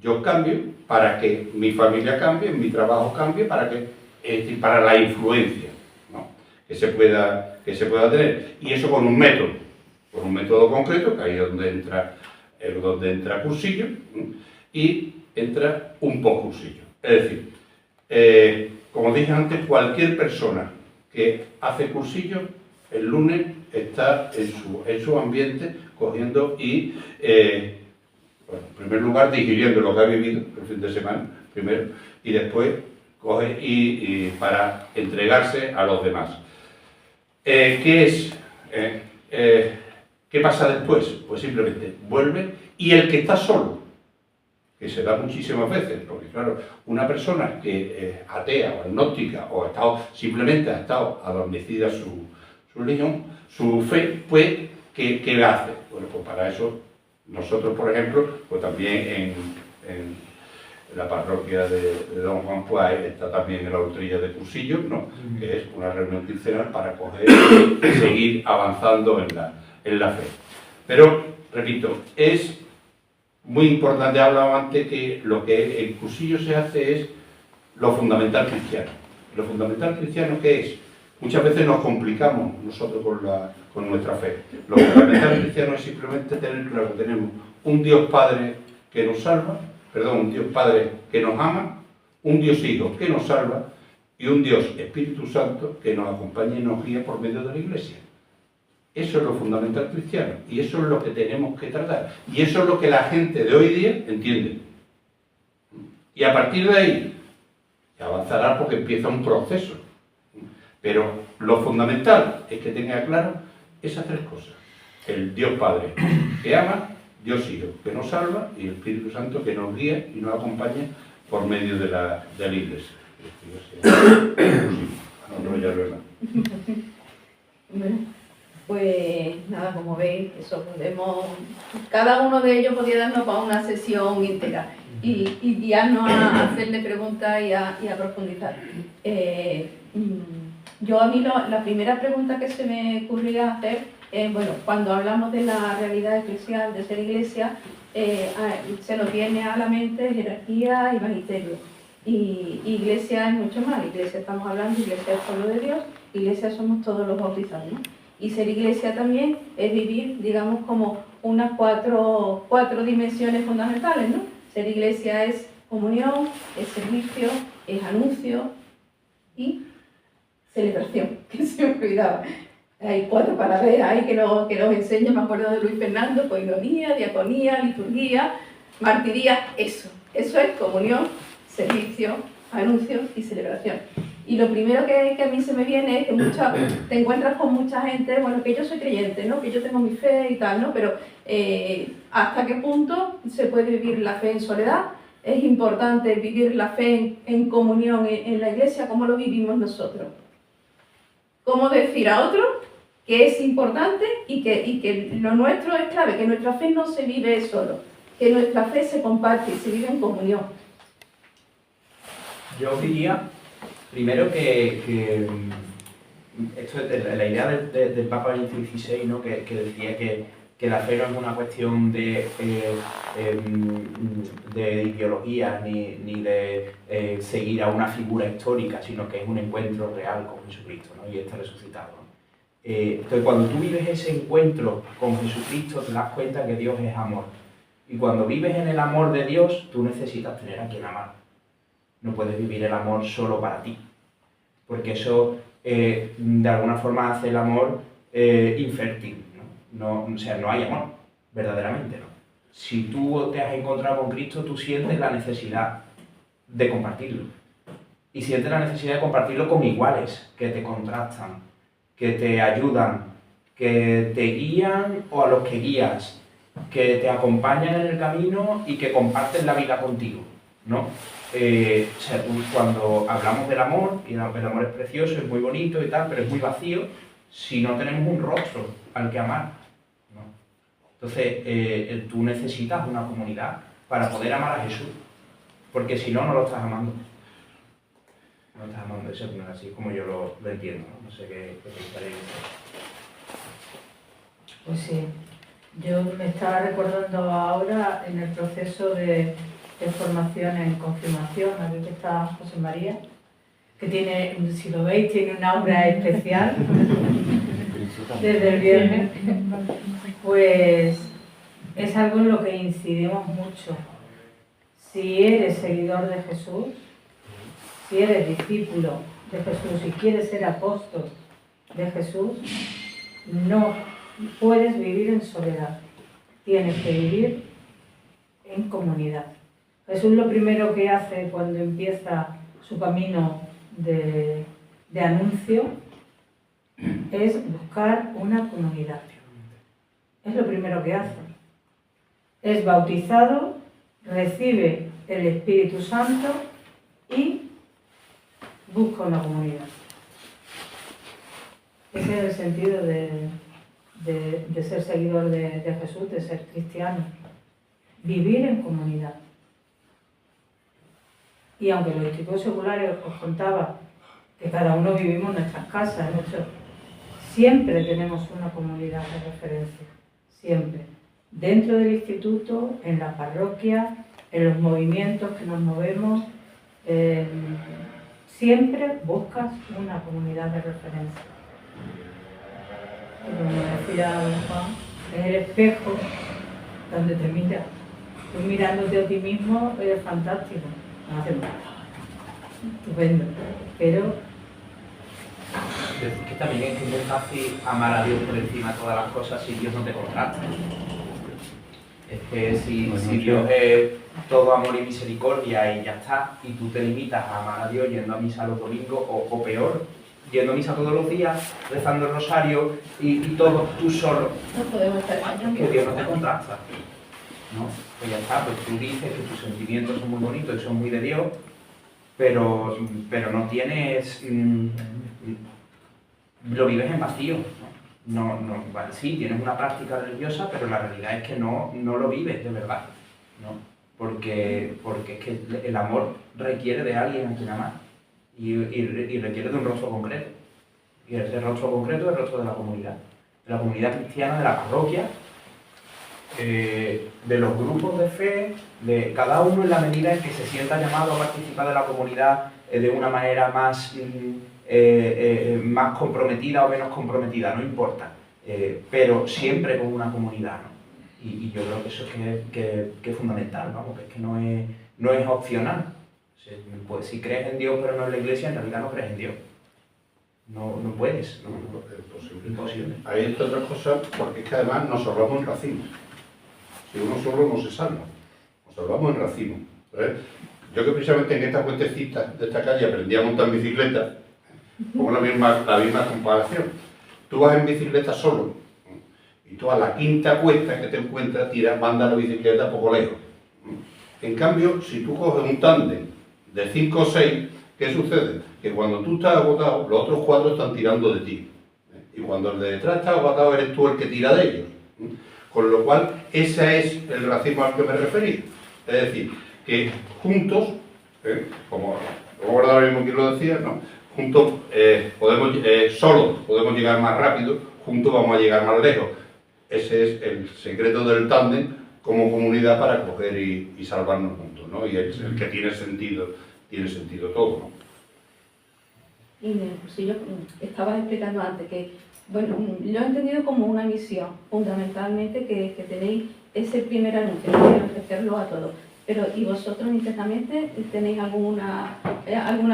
Yo cambio para que mi familia cambie, mi trabajo cambie, para la influencia, ¿no? que se pueda tener. Y eso con un método concreto, que ahí es donde entra Cursillo, ¿no? Y entra un post-Cursillo. Es decir, como dije antes, cualquier persona que hace cursillo, el lunes está en su ambiente cogiendo y, bueno, en primer lugar, digiriendo lo que ha vivido el fin de semana, primero, y después coge y para entregarse a los demás. ¿Qué pasa después? Pues simplemente vuelve, y el que está solo, que se da muchísimas veces, porque claro, una persona que es atea o agnóstica o simplemente ha estado adormecida su religión, su fe, pues, ¿qué hace? Bueno, pues para eso nosotros, por ejemplo, pues también en la parroquia de Don Juan, pues está también en la Utrilla de Cursillo, ¿no? Que es una reunión quincenal para coger y seguir avanzando en la fe. Pero, repito, es muy importante, he hablado antes que lo que en Cursillo se hace es lo fundamental cristiano. Lo fundamental cristiano, ¿qué es? Muchas veces nos complicamos nosotros con nuestra fe. Lo fundamental cristiano es simplemente tener claro que tenemos un Dios Padre que nos salva, un Dios Padre que nos ama, un Dios Hijo que nos salva y un Dios Espíritu Santo que nos acompaña y nos guía por medio de la Iglesia. Eso es lo fundamental cristiano y eso es lo que tenemos que tratar. Y eso es lo que la gente de hoy día entiende. Y a partir de ahí avanzará porque empieza un proceso. Pero lo fundamental es que tenga claro esas tres cosas. El Dios Padre que ama, Dios Hijo que nos salva y el Espíritu Santo que nos guía y nos acompaña por medio de la Iglesia. Pues nada, como veis, eso cada uno de ellos podía darnos para una sesión entera y guiarnos a hacerle preguntas y a profundizar. A mí la primera pregunta que se me ocurría hacer es, bueno, cuando hablamos de la realidad eclesial, de ser iglesia, se nos viene a la mente jerarquía y magisterio. Y iglesia es mucho más. Iglesia estamos hablando, iglesia es pueblo de Dios, iglesia somos todos los bautizados, ¿no? Y ser iglesia también es vivir, digamos, como unas cuatro dimensiones fundamentales, ¿no? Ser iglesia es comunión, es servicio, es anuncio y celebración, que se me olvidaba. Hay 4 palabras ahí que nos enseña, me acuerdo de Luis Fernando: coinonía, diaconía, liturgia, martiría. Eso es comunión, servicio, anuncio y celebración. Y lo primero que a mí se me viene es que te encuentras con mucha gente, bueno, que yo soy creyente, ¿no? Que yo tengo mi fe y tal, ¿no? Pero ¿hasta qué punto se puede vivir la fe en soledad? Es importante vivir la fe en comunión en la iglesia. ¿Cómo lo vivimos nosotros? ¿Cómo decir a otro que es importante y que lo nuestro es clave? Que nuestra fe no se vive solo, que nuestra fe se comparte y se vive en comunión. Yo diría, primero, que esto es la idea del Papa Benedicto XVI, ¿no? que decía que la fe no es una cuestión de ideologías ni de seguir a una figura histórica, sino que es un encuentro real con Jesucristo, ¿no? Y está resucitado, ¿no? Entonces, cuando tú vives ese encuentro con Jesucristo, te das cuenta que Dios es amor. Y cuando vives en el amor de Dios, tú necesitas tener a quien amar. No puedes vivir el amor solo para ti, porque eso de alguna forma hace el amor infértil, ¿no? O sea, no hay amor, verdaderamente, ¿no? Si tú te has encontrado con Cristo, tú sientes la necesidad de compartirlo. Y sientes la necesidad de compartirlo con iguales, que te contrastan, que te ayudan, que te guían o a los que guías, que te acompañan en el camino y que comparten la vida contigo, ¿no? O sea, cuando hablamos del amor, y el amor es precioso, es muy bonito y tal, pero es muy vacío si no tenemos un rostro al que amar, ¿no? Entonces, tú necesitas una comunidad para poder amar a Jesús, porque si no, no lo estás amando. No lo estás amando, eso es así como yo lo entiendo, ¿no? No sé qué pensaréis. Pues sí, yo me estaba recordando ahora en el proceso de formación en confirmación, aquí que está José María, que tiene, si lo veis, tiene una aura especial desde el viernes. Pues es algo en lo que incidimos mucho. Si eres seguidor de Jesús, si eres discípulo de Jesús y quieres ser apóstol de Jesús, no puedes vivir en soledad, tienes que vivir en comunidad. Jesús lo primero que hace cuando empieza su camino de anuncio es buscar una comunidad. Es lo primero que hace. Es bautizado, recibe el Espíritu Santo y busca una comunidad. Ese es el sentido de ser seguidor de Jesús, de ser cristiano. Vivir en comunidad. Y aunque los institutos seculares os contaba que cada uno vivimos en nuestras casas, siempre tenemos una comunidad de referencia, siempre. Dentro del instituto, en la parroquia, en los movimientos que nos movemos, siempre buscas una comunidad de referencia. Y como decía don Juan, es el espejo donde te miras. Tú mirándote a ti mismo eres fantástico. Estupendo, pero Es que también es muy fácil amar a Dios por encima de todas las cosas si Dios no te contrasta. Es que si Dios es todo amor y misericordia y ya está, y tú te limitas a amar a Dios yendo a misa los domingos, o peor, yendo a misa todos los días, rezando el rosario y todo tú solo, No podemos estar es que Dios no te contrasta, ¿no? Pues ya está, pues tú dices que tus sentimientos son muy bonitos y son muy de Dios, pero no tienes, lo vives en vacío, ¿no? Vale, sí, tienes una práctica religiosa, pero la realidad es que no lo vives de verdad, ¿no? Porque es que el amor requiere de alguien a quien amar y requiere de un rostro concreto. Y ese rostro concreto es el rostro de la comunidad cristiana, de la parroquia, de los grupos de fe, de cada uno en la medida en que se sienta llamado a participar de la comunidad de una manera más comprometida o menos comprometida, no importa, pero siempre con una comunidad, ¿no? Y yo creo que eso es que es fundamental, vamos, que es que no es opcional. O sea, pues, si crees en Dios pero no en la iglesia, en realidad no crees en Dios. No puedes, ¿no? Es posible. Imposible. Hay entre otras cosas, porque es que además nos salvamos en racimos. Si uno solo no se salva, nos salvamos en racimos. Yo que precisamente en esta puentecita de esta calle aprendí a montar en bicicleta, pongo la misma comparación. Tú vas en bicicleta solo y tú a la quinta cuesta que te encuentras manda la bicicleta poco lejos. En cambio, si tú coges un tándem de 5 o 6, ¿qué sucede? Que cuando tú estás agotado, los otros 4 están tirando de ti. Y cuando el de detrás está agotado, eres tú el que tira de ellos. Con lo cual, ese es el racismo al que me referí. Es decir, que juntos, como recuerdo ahora mismo que lo decía, ¿no? juntos solos podemos llegar más rápido, juntos vamos a llegar más lejos. Ese es el secreto del tándem como comunidad para coger y salvarnos juntos, ¿no? Y es el que tiene sentido todo, ¿no? Y en el cursillo estabas explicando antes que, bueno, lo he entendido como una misión, fundamentalmente que tenéis ese primer anuncio, de ofrecerlo a todos. Pero, ¿y vosotros internamente tenéis alguna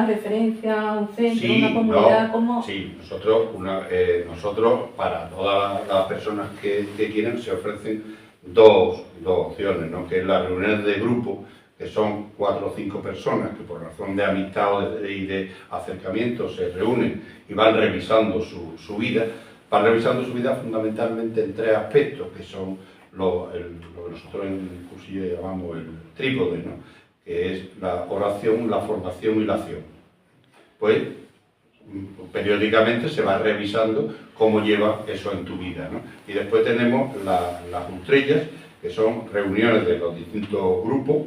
referencia, un centro, Sí, una comunidad? no, ¿Cómo? sí, nosotros para todas las personas que quieren se ofrecen dos opciones, ¿no? Que es las reuniones de grupo, que son 4 o 5 personas que por razón de amistad y de acercamiento se reúnen y van revisando su vida. Van revisando su vida fundamentalmente en 3 aspectos, que son lo que nosotros en el cursillo llamamos el trípode, ¿no? Que es la oración, la formación y la acción. Pues periódicamente se va revisando cómo lleva eso en tu vida, ¿no? Y después tenemos las ultrellas, que son reuniones de los distintos grupos,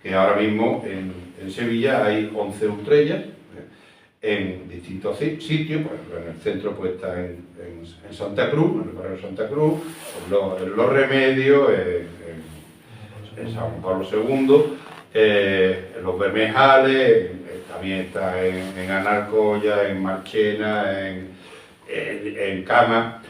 que ahora mismo en Sevilla hay 11 ultrellas, en distintos sitios. Por ejemplo, en el centro pues está en Santa Cruz, en el barrio de Santa Cruz, en Los Remedios, en San Juan Pablo II, en Los Bermejales, también está en Anarcoya, en Marchena, en Cama.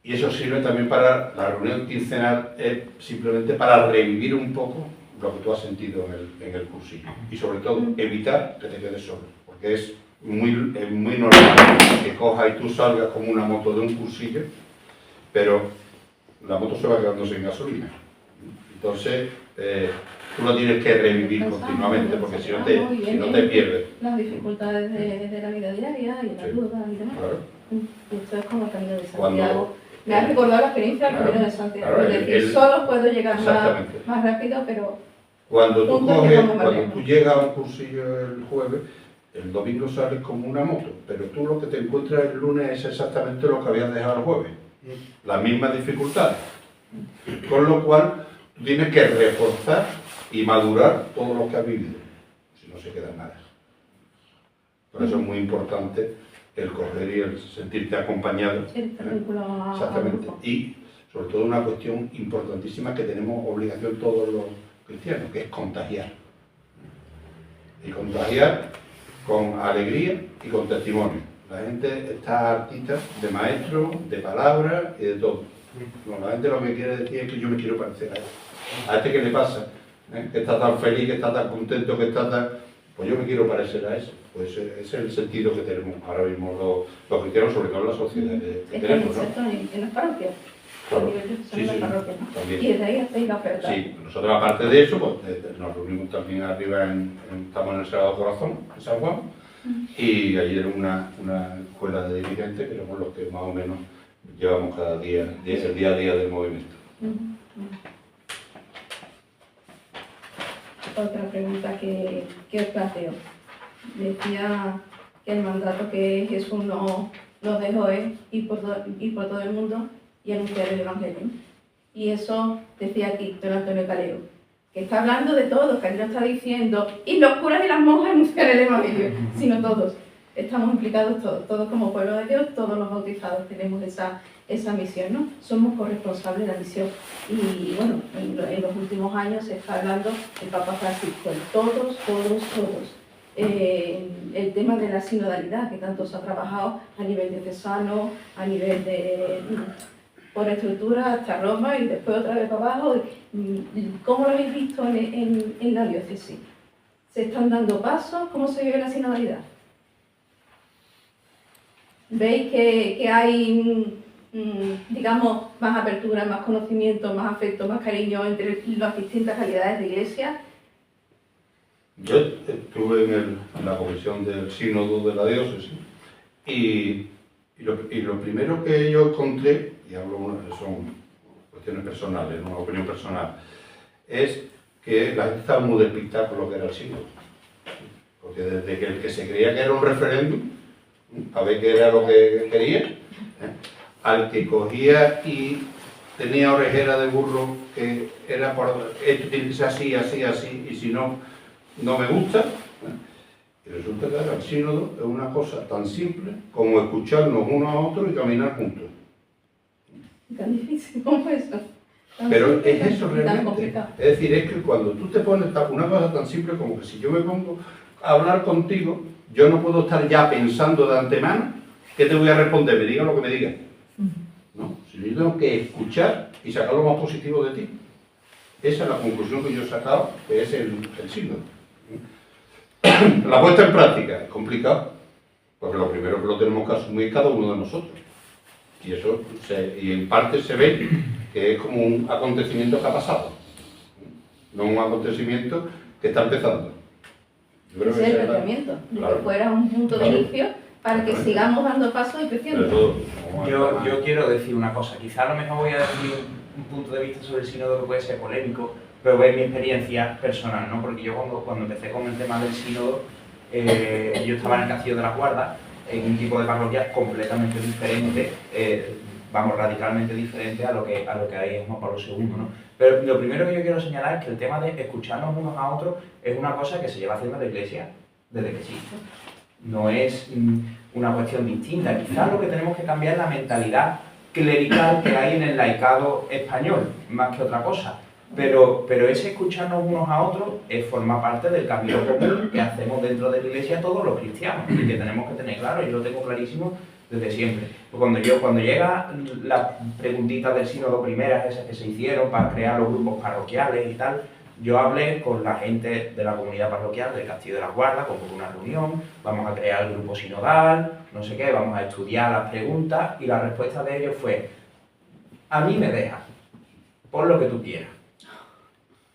Y eso sirve también para la reunión quincenal, simplemente para revivir un poco lo que tú has sentido en el cursillo. Y sobre todo, evitar que te quedes solo, porque es muy normal que cojas y tú salgas como una moto de un cursillo, pero la moto se va quedando sin gasolina. Entonces, tú lo tienes que revivir continuamente, porque si no te pierdes. Las dificultades de la vida diaria y las dudas y demás. Claro. Y esto es como el Camino de Santiago. Me ha recordado la experiencia del Camino de Santiago. Claro, es decir, solo puedo llegar exactamente. más rápido, pero... Cuando tú llegas a un cursillo el jueves, el domingo sales como una moto, pero tú lo que te encuentras el lunes es exactamente lo que habías dejado el jueves. Las mismas dificultades. Con lo cual, tú tienes que reforzar y madurar todo lo que has vivido. Si no se queda nada. Por eso es muy importante el coger y el sentirte acompañado. Exactamente. Y sobre todo una cuestión importantísima que tenemos obligación todos los cristianos, que es contagiar. Y contagiar con alegría y con testimonio. La gente está hartita de maestros, de palabras y de todo. No, la gente lo que quiere decir es que yo me quiero parecer a él. ¿A este qué le pasa? Que está tan feliz, que está tan contento, que está tan... Pues yo me quiero parecer a eso. Pues ese es el sentido que tenemos ahora mismo los cristianos, sobre todo en la sociedad que tenemos, ¿no? En las parroquias. Claro. Sí, Sí, parroquias, ¿no? también. Y desde ahí hacéis la oferta. Sí, nosotros aparte de eso, pues nos reunimos también arriba, estamos en el Sagrado Corazón, en San Juan, y allí era una escuela de dirigentes que somos los que más o menos llevamos cada día, el día a día del movimiento. Otra pregunta que os planteo. Decía que el mandato que Jesús nos dejó es ir por todo el mundo y anunciar el Evangelio. Y eso decía aquí don Antonio Calero, que está hablando de todos, que aquí no está diciendo y los curas y las monjas anunciar el Evangelio, sino todos. Estamos implicados todos como pueblo de Dios, todos los bautizados tenemos esa misión, ¿no? Somos corresponsables de la misión. Y bueno, en los últimos años se está hablando el Papa Francisco, todos. El tema de la sinodalidad, que tanto se ha trabajado a nivel diocesano, a nivel de por estructura hasta Roma y después otra vez para abajo. ¿Cómo lo habéis visto en la diócesis? ¿Se están dando pasos? ¿Cómo se vive la sinodalidad? ¿Veis que hay, digamos, más apertura, más conocimiento, más afecto, más cariño entre las distintas calidades de iglesia? Yo estuve en la comisión del sínodo de la diócesis y lo primero que yo encontré, y son cuestiones personales, una opinión personal, es que la gente estaba muy despistada por lo que era el sínodo. Porque desde que el que se creía que era un referéndum, a ver qué era lo que quería, al que cogía y tenía orejera de burro, que era por esto tiene que ser así, y si no, no me gusta, Y resulta que ahora el sínodo es una cosa tan simple como escucharnos unos a otros y caminar juntos. Tan difícil como eso. Pero es eso Tan realmente. complicado. Es decir, es que cuando tú te pones una cosa tan simple como que si yo me pongo a hablar contigo, yo no puedo estar ya pensando de antemano qué te voy a responder, me diga lo que me digas. No, si yo tengo que escuchar y sacar lo más positivo de ti. Esa es la conclusión que yo he sacado, que es el sínodo. La puesta en práctica es complicado, porque lo primero que lo tenemos que asumir es cada uno de nosotros. Y eso, y en parte se ve que es como un acontecimiento que ha pasado, no un acontecimiento que está empezando. Yo creo Ese que es el esa la- planteamiento, de claro. que fuera un punto de Claro. inicio para que sigamos dando pasos y Sobre creciendo. todo, como Yo quiero decir una cosa, quizá a lo mejor voy a decir un punto de vista sobre el sínodo que puede ser polémico, pero es mi experiencia personal, ¿no? Porque yo cuando empecé con el tema del sínodo, yo estaba en el Castillo de la Guarda, en un tipo de parroquia completamente diferente, radicalmente diferente a lo que hay en Juan Pablo II, ¿no? Pero lo primero que yo quiero señalar es que el tema de escucharnos unos a otros es una cosa que se lleva haciendo en la Iglesia desde que existe. No es una cuestión distinta. Quizás lo que tenemos que cambiar es la mentalidad clerical que hay en el laicado español, más que otra cosa. Pero ese escucharnos unos a otros forma parte del camino común que hacemos dentro de la Iglesia todos los cristianos y que tenemos que tener claro. Yo lo tengo clarísimo desde siempre. Cuando llega la preguntita del sínodo primeras, esas que se hicieron para crear los grupos parroquiales y tal, yo hablé con la gente de la comunidad parroquial del Castillo de la Guarda, convoqué una reunión, vamos a crear el grupo sinodal, no sé qué, vamos a estudiar las preguntas y la respuesta de ellos fue: a mí me dejas, pon lo que tú quieras.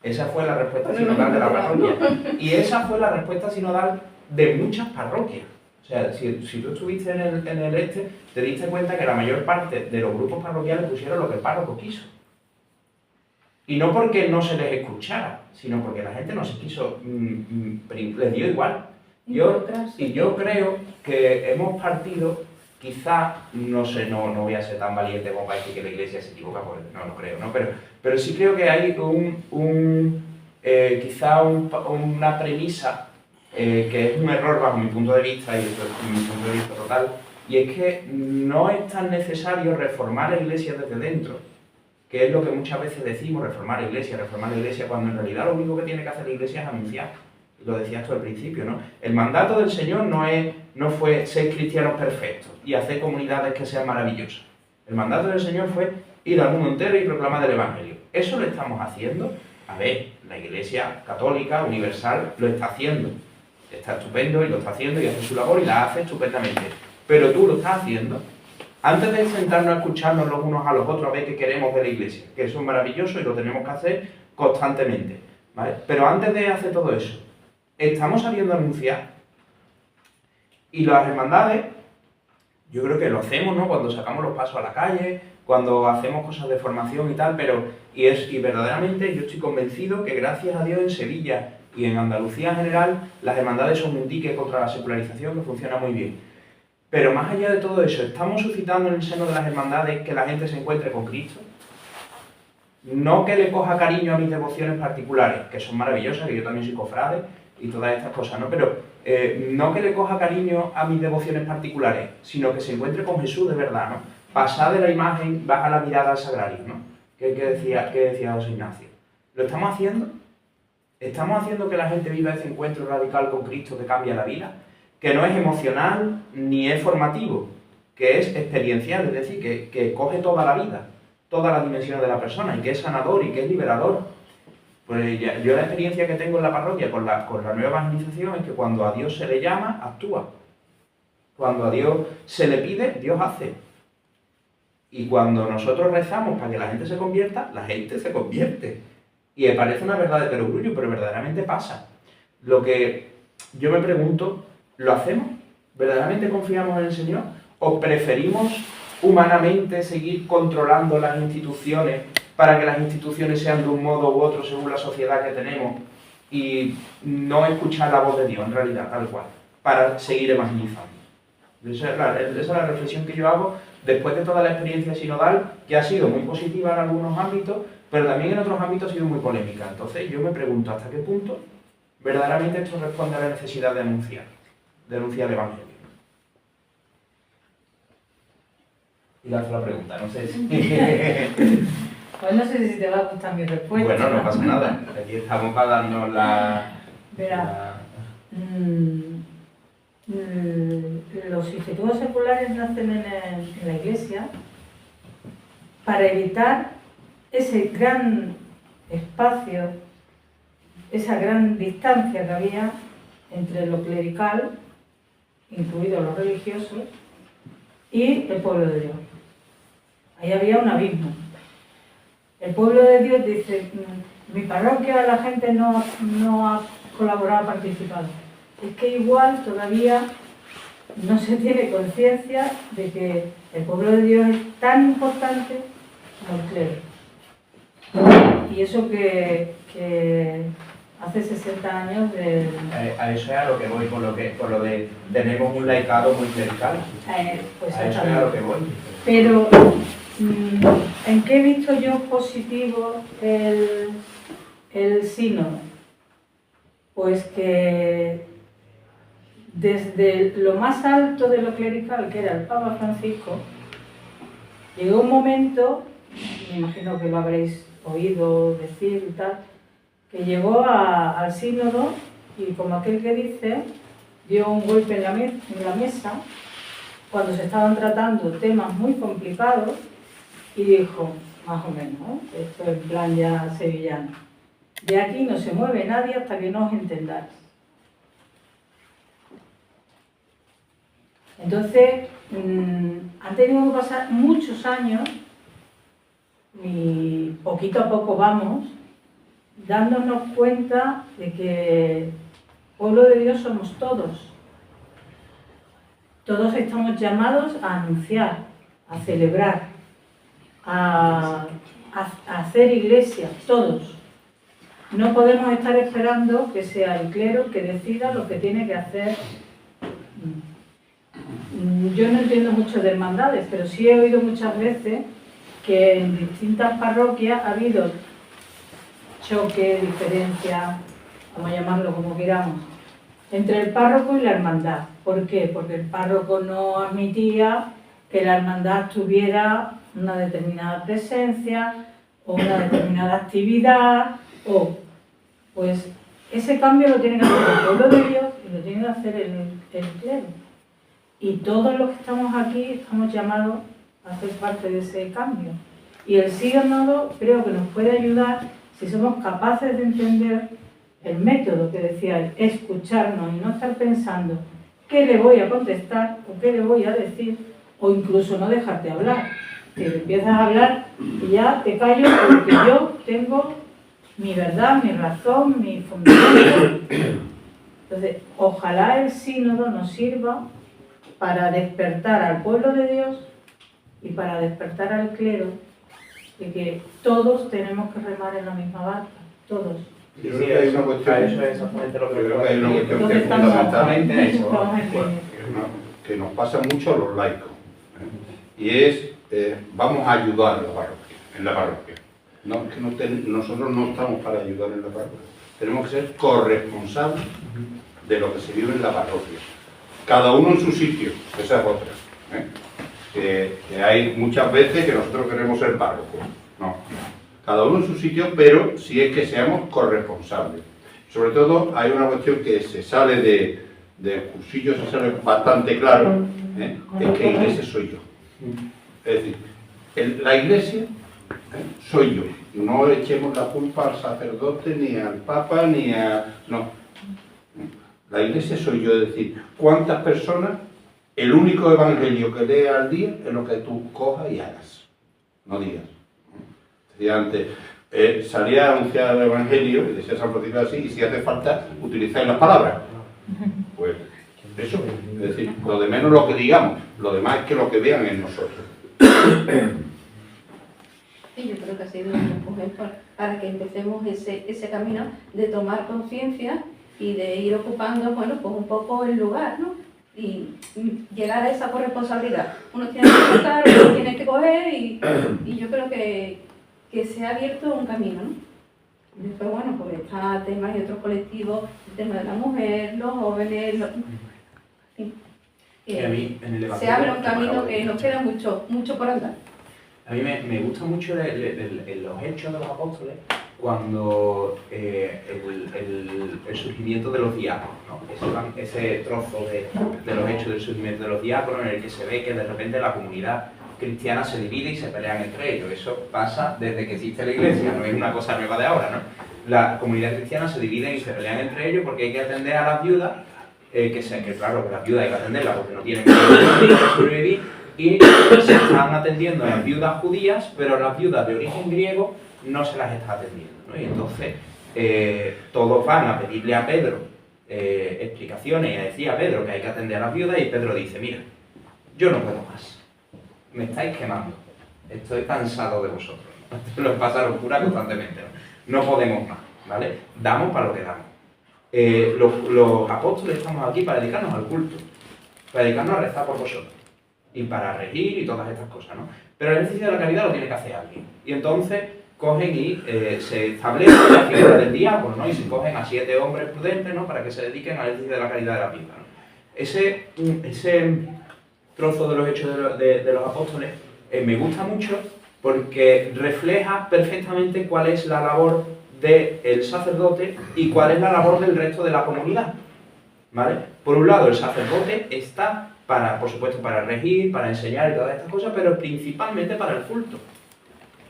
Esa fue la respuesta sinodal de la parroquia. Y esa fue la respuesta sinodal de muchas parroquias. O sea, si tú estuviste en el este, te diste cuenta que la mayor parte de los grupos parroquiales pusieron lo que el párroco quiso. Y no porque no se les escuchara, sino porque la gente no se quiso, les dio igual. Yo creo que hemos partido, quizá, no sé, no voy a ser tan valiente como para decir que la Iglesia se equivoca, porque no lo creo, ¿no? Pero sí creo que hay quizá una premisa que es un error bajo mi punto de vista, y esto es mi punto de vista total, y es que no es tan necesario reformar la Iglesia desde dentro, que es lo que muchas veces decimos, reformar la Iglesia, cuando en realidad lo único que tiene que hacer la Iglesia es anunciar. Lo decías tú al principio, ¿no? El mandato del Señor no fue ser cristianos perfectos y hacer comunidades que sean maravillosas. El mandato del Señor fue ir al mundo entero y proclamar el Evangelio. Eso lo estamos haciendo. A ver, la Iglesia católica, universal, lo está haciendo. Está estupendo y lo está haciendo y hace su labor y la hace estupendamente. Pero tú lo estás haciendo. Antes de sentarnos a escucharnos los unos a los otros a ver qué queremos de la Iglesia, que eso es maravilloso y lo tenemos que hacer constantemente, ¿vale? Pero antes de hacer todo eso, estamos saliendo a anunciar. Y las hermandades, yo creo que lo hacemos, ¿no? Cuando sacamos los pasos a la calle, cuando hacemos cosas de formación y tal, y verdaderamente yo estoy convencido que gracias a Dios en Sevilla y en Andalucía en general, las hermandades son un dique contra la secularización que funciona muy bien. Pero más allá de todo eso, ¿estamos suscitando en el seno de las hermandades que la gente se encuentre con Cristo? No que le coja cariño a mis devociones particulares, que son maravillosas, que yo también soy cofrade y todas estas cosas, ¿no? Pero no que le coja cariño a mis devociones particulares, sino que se encuentre con Jesús de verdad, ¿no? Pasar de la imagen, baja la mirada al sagrario, ¿no? ¿Qué decía José Ignacio? ¿Lo estamos haciendo? ¿Estamos haciendo que la gente viva ese encuentro radical con Cristo que cambia la vida? Que no es emocional ni es formativo, que es experiencial, es decir, que coge toda la vida, todas las dimensiones de la persona, y que es sanador y que es liberador. Pues yo la experiencia que tengo en la parroquia con la nueva evangelización es que cuando a Dios se le llama, actúa. Cuando a Dios se le pide, Dios hace. Y cuando nosotros rezamos para que la gente se convierta, la gente se convierte. Y me parece una verdad de perogrullo, pero verdaderamente pasa. Lo que yo me pregunto, ¿lo hacemos? ¿Verdaderamente confiamos en el Señor? ¿O preferimos humanamente seguir controlando las instituciones para que las instituciones sean de un modo u otro según la sociedad que tenemos y no escuchar la voz de Dios en realidad, tal cual, para seguir evangelizando? Esa es la reflexión que yo hago después de toda la experiencia sinodal, que ha sido muy positiva en algunos ámbitos, pero también en otros ámbitos ha sido muy polémica. Entonces yo me pregunto hasta qué punto verdaderamente esto responde a la necesidad de denunciar el Evangelio. Y lanzo la pregunta, no sé si... Pues no sé si te va a gustar mi respuesta. Bueno, no pasa nada. Aquí estamos para darnos Verá, los institutos seculares nacen en la Iglesia para evitar ese gran espacio, esa gran distancia que había entre lo clerical, incluidos los religiosos, y el pueblo de Dios. Ahí había un abismo. El pueblo de Dios dice, mi parroquia, la gente no ha colaborado, ha participado. Es que igual todavía no se tiene conciencia de que el pueblo de Dios es tan importante como el clero. Y eso que hace 60 años de... A eso es a lo que voy, por lo de tenemos un laicado muy clerical. Pues A eso es a lo que voy. Pero, ¿en qué he visto yo positivo el sínodo? Pues que desde lo más alto de lo clerical, que era el Papa Francisco, llegó un momento, me imagino que lo habréis oído decir y tal, que llegó al sínodo y, como aquel que dice, dio un golpe en la mesa cuando se estaban tratando temas muy complicados y dijo, más o menos, ¿no? Esto en plan ya sevillano, de aquí no se mueve nadie hasta que no os entendáis. Entonces, han tenido que pasar muchos años y poquito a poco vamos dándonos cuenta de que pueblo de Dios somos todos. Todos estamos llamados a anunciar, a celebrar, a hacer iglesia, todos. No podemos estar esperando que sea el clero que decida lo que tiene que hacer. Yo no entiendo mucho de hermandades, pero sí he oído muchas veces que en distintas parroquias ha habido choque, diferencia, vamos a llamarlo como queramos, entre el párroco y la hermandad. ¿Por qué? Porque el párroco no admitía que la hermandad tuviera una determinada presencia o una determinada actividad, pues ese cambio lo tiene que hacer el pueblo de Dios y lo tiene que hacer el clero. Y todos los que estamos aquí estamos llamados a hacer parte de ese cambio. Y el sínodo creo que nos puede ayudar si somos capaces de entender el método que decía él, escucharnos y no estar pensando qué le voy a contestar o qué le voy a decir, o incluso no dejarte hablar. Que empiezas a hablar y ya te callo porque yo tengo mi verdad, mi razón, mi fundamento. Entonces, ojalá el sínodo nos sirva para despertar al pueblo de Dios y para despertar al clero de que todos tenemos que remar en la misma barca, todos. Yo creo que hay una cuestión, Eso es exactamente lo que yo creo que hay una cuestión que Entonces es estamos fundamental, en que nos pasa mucho a los laicos, y es, vamos a ayudar en la parroquia. No, es que nosotros no estamos para ayudar en la parroquia, tenemos que ser corresponsables de lo que se vive en la parroquia. Cada uno en su sitio, esa es otra. Que hay muchas veces que nosotros queremos ser párrocos. No, cada uno en su sitio, pero si es que seamos corresponsables. Sobre todo hay una cuestión que se sale del cursillo, se sale bastante claro, es que iglesia soy yo. Es decir, la iglesia soy yo. No echemos la culpa al sacerdote, ni al papa, ni a... No. La iglesia soy yo, es decir, ¿cuántas personas? El único evangelio que lea al día es lo que tú cojas y hagas, no digas. Decía antes, salía a anunciar el evangelio, y decía San Francisco así, y si hace falta, utilizáis las palabras. Pues eso, es decir, lo de menos lo que digamos, lo demás es que lo que vean en nosotros. Sí, yo creo que ha sido un empuje para que empecemos ese camino de tomar conciencia y de ir ocupando, bueno, pues un poco el lugar, ¿no? Y llegar a esa corresponsabilidad. Uno tiene que estar, uno tiene que coger y yo creo que se ha abierto un camino, ¿no? Después, bueno, pues está temas y otros colectivos, el tema de la mujer, los jóvenes, Y a mí, en el se Evangelio, abre un camino que nos queda mucho por andar. A mí me gusta mucho los hechos de los apóstoles cuando el surgimiento de los diáconos, ¿no? Ese trozo de los hechos del surgimiento de los diáconos en el que se ve que de repente la comunidad cristiana se divide y se pelean entre ellos. Eso pasa desde que existe la Iglesia, no es una cosa nueva de ahora, ¿no? La comunidad cristiana se divide y se pelean entre ellos porque hay que atender a las viudas, claro, que las viudas hay que atenderlas porque no tienen que sobrevivir, y se están atendiendo a las viudas judías, pero a las viudas de origen griego no se las está atendiendo, ¿no? Y entonces todos van a pedirle a Pedro explicaciones y a decir a Pedro que hay que atender a las viudas, y Pedro dice: mira, yo no puedo más, me estáis quemando, estoy cansado de vosotros, ¿no? Los pasa locura constantemente, ¿no? No podemos más, ¿vale? Damos para lo que damos. Los apóstoles estamos aquí para dedicarnos al culto, para dedicarnos a rezar por vosotros, y para regir y todas estas cosas, ¿no? Pero el ejercicio de la caridad lo tiene que hacer alguien. Y entonces cogen y se establece la figura del diácono, ¿no? Y se cogen a 7 hombres prudentes, ¿no? Para que se dediquen al ejercicio de la caridad de la vida, ¿no? Ese trozo de los hechos de los apóstoles me gusta mucho porque refleja perfectamente cuál es la labor del sacerdote y cuál es la labor del resto de la comunidad, ¿vale? Por un lado, el sacerdote está por supuesto, para regir, para enseñar y todas estas cosas, pero principalmente para el culto.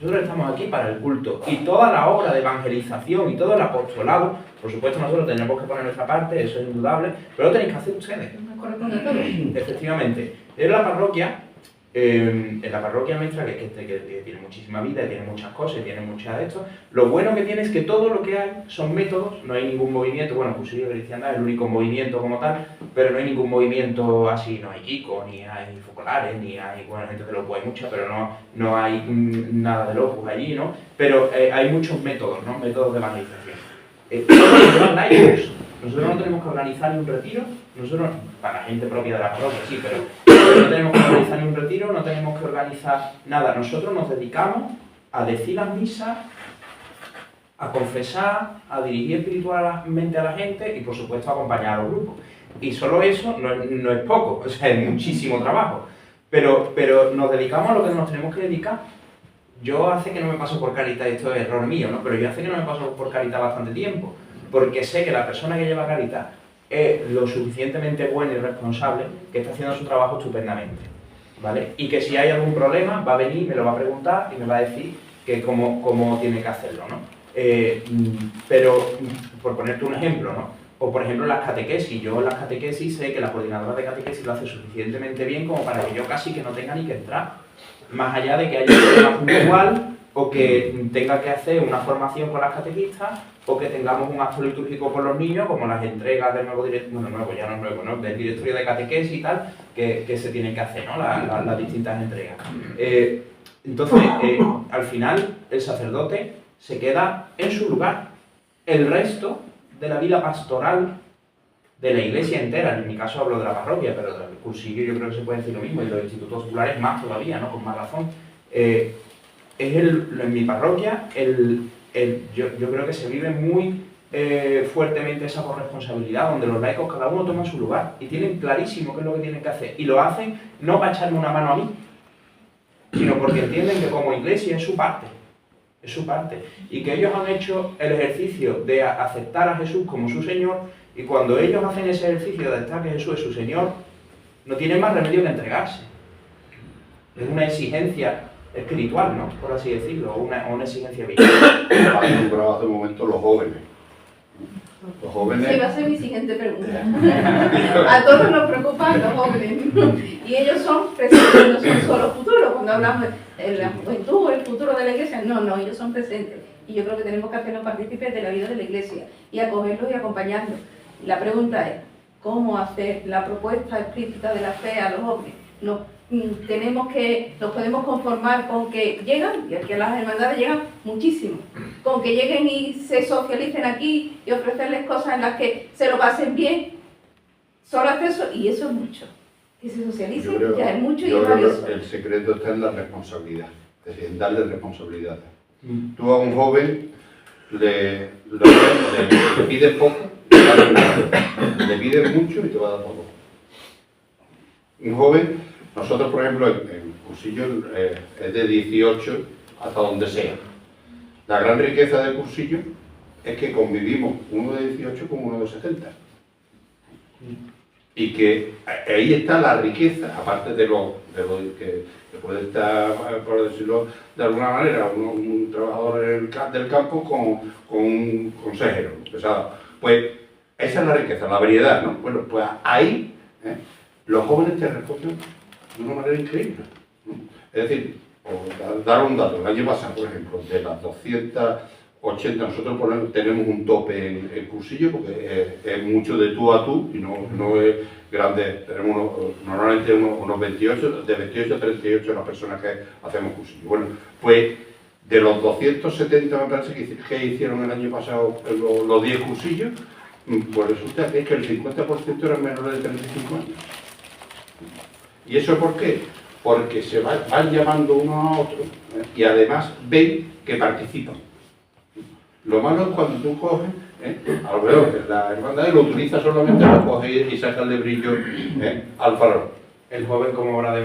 Nosotros estamos aquí para el culto, y toda la obra de evangelización y todo el apostolado, por supuesto nosotros tenemos que poner nuestra parte, eso es indudable, pero lo tenéis que hacer ustedes. Efectivamente. En la parroquia nuestra, que tiene muchísima vida, y tiene muchas cosas, y tiene muchas de esto, lo bueno que tiene es que todo lo que hay son métodos, no hay ningún movimiento, bueno, Cursillo de Cristiandad es el único movimiento como tal, pero no hay ningún movimiento así, no hay Kiko, ni hay focolares, ni hay, bueno, gente de Opus hay mucha, pero no hay nada de Opus allí, ¿no? Pero hay muchos métodos, ¿no? Métodos de evangelización. Son laicos. Nosotros no tenemos que organizar ni un retiro, nosotros, para la gente propia de la parroquia, sí, pero no tenemos que organizar ni un retiro, no tenemos que organizar nada. Nosotros nos dedicamos a decir las misas, a confesar, a dirigir espiritualmente a la gente y, por supuesto, a acompañar a los grupos. Y solo eso no es poco, o sea, es muchísimo trabajo. Pero nos dedicamos a lo que nos tenemos que dedicar. Yo hace que no me paso por Caritas, esto es error mío, ¿no? Pero yo hace que no me paso por Caritas bastante tiempo, porque sé que la persona que lleva Caritas es lo suficientemente buena y responsable que está haciendo su trabajo estupendamente, ¿vale? Y que si hay algún problema va a venir, me lo va a preguntar y me va a decir que cómo tiene que hacerlo, ¿no? Pero, por ponerte un ejemplo, ¿no? O por ejemplo las catequesis. Yo en las catequesis sé que la coordinadora de catequesis lo hace suficientemente bien como para que yo casi que no tenga ni que entrar. Más allá de que haya un tema puntual, o que tenga que hacer una formación con las catequistas, o que tengamos un acto litúrgico con los niños, como las entregas del nuevo directorio, bueno, nuevo, ya no es nuevo, ¿no? Del directorio de catequesis y tal, que se tienen que hacer, ¿no? Las distintas entregas. Entonces, al final, el sacerdote se queda en su lugar. El resto de la vida pastoral de la iglesia entera, en mi caso hablo de la parroquia, pero del cursillo yo creo que se puede decir lo mismo, y los institutos seculares más todavía, ¿no? Con más razón. En mi parroquia, yo creo que se vive muy fuertemente esa corresponsabilidad, donde los laicos cada uno toma su lugar y tienen clarísimo qué es lo que tienen que hacer, y lo hacen no para echarme una mano a mí, sino porque entienden que como iglesia es su parte, y que ellos han hecho el ejercicio de aceptar a Jesús como su Señor, y cuando ellos hacen ese ejercicio de aceptar que Jesús es su Señor, no tienen más remedio que entregarse. Es una exigencia espiritual, ¿no? Por así decirlo, o una exigencia vital. Has nombrado hace un momento los jóvenes. Los jóvenes... Sí, va a ser mi siguiente pregunta. A todos nos preocupan los jóvenes, y ellos son presentes, no son solo futuros. Cuando hablamos de la juventud, el futuro de la iglesia, no, ellos son presentes. Y yo creo que tenemos que hacerlos partícipes de la vida de la iglesia, y acogerlos y acompañarlos. La pregunta es, ¿cómo hacer la propuesta explícita de la fe a los jóvenes? Nos podemos conformar con que llegan, y aquí a las hermandades llegan muchísimo, con que lleguen y se socialicen aquí y ofrecerles cosas en las que se lo pasen bien, solo hacer eso, y eso es mucho. Que se socialicen ya es mucho y es valioso. El secreto está en la responsabilidad, es decir, en darle responsabilidades. Tú a un joven le pides poco, le pides mucho y te va a dar poco. Un joven, nosotros por ejemplo en Cursillo es de 18 hasta donde sea. La gran riqueza de Cursillo es que convivimos uno de 18 con uno de 70. Y que ahí está la riqueza, aparte de lo que puede estar, por decirlo de alguna manera, un trabajador del campo con un consejero pesado. Pues esa es la riqueza, la variedad, ¿no? Bueno, pues ahí los jóvenes te responden de una manera increíble, ¿no? Es decir, por dar un dato, el año pasado, por ejemplo, de las 280, nosotros tenemos un tope en Cursillo, porque es mucho de tú a tú, y no es grande, tenemos normalmente unos 28, de 28 a 38 las personas que hacemos Cursillo. Bueno, pues de los 270 me parece que hicieron el año pasado los 10 cursillos, pues resulta que es que el 50% eran menores de 35 años. ¿Y eso por qué? Porque se van llamando uno a otro, y además ven que participan. Lo malo es cuando tú coges, a lo mejor la hermandad lo utiliza solamente para coger y sacarle brillo al farol. El joven como mano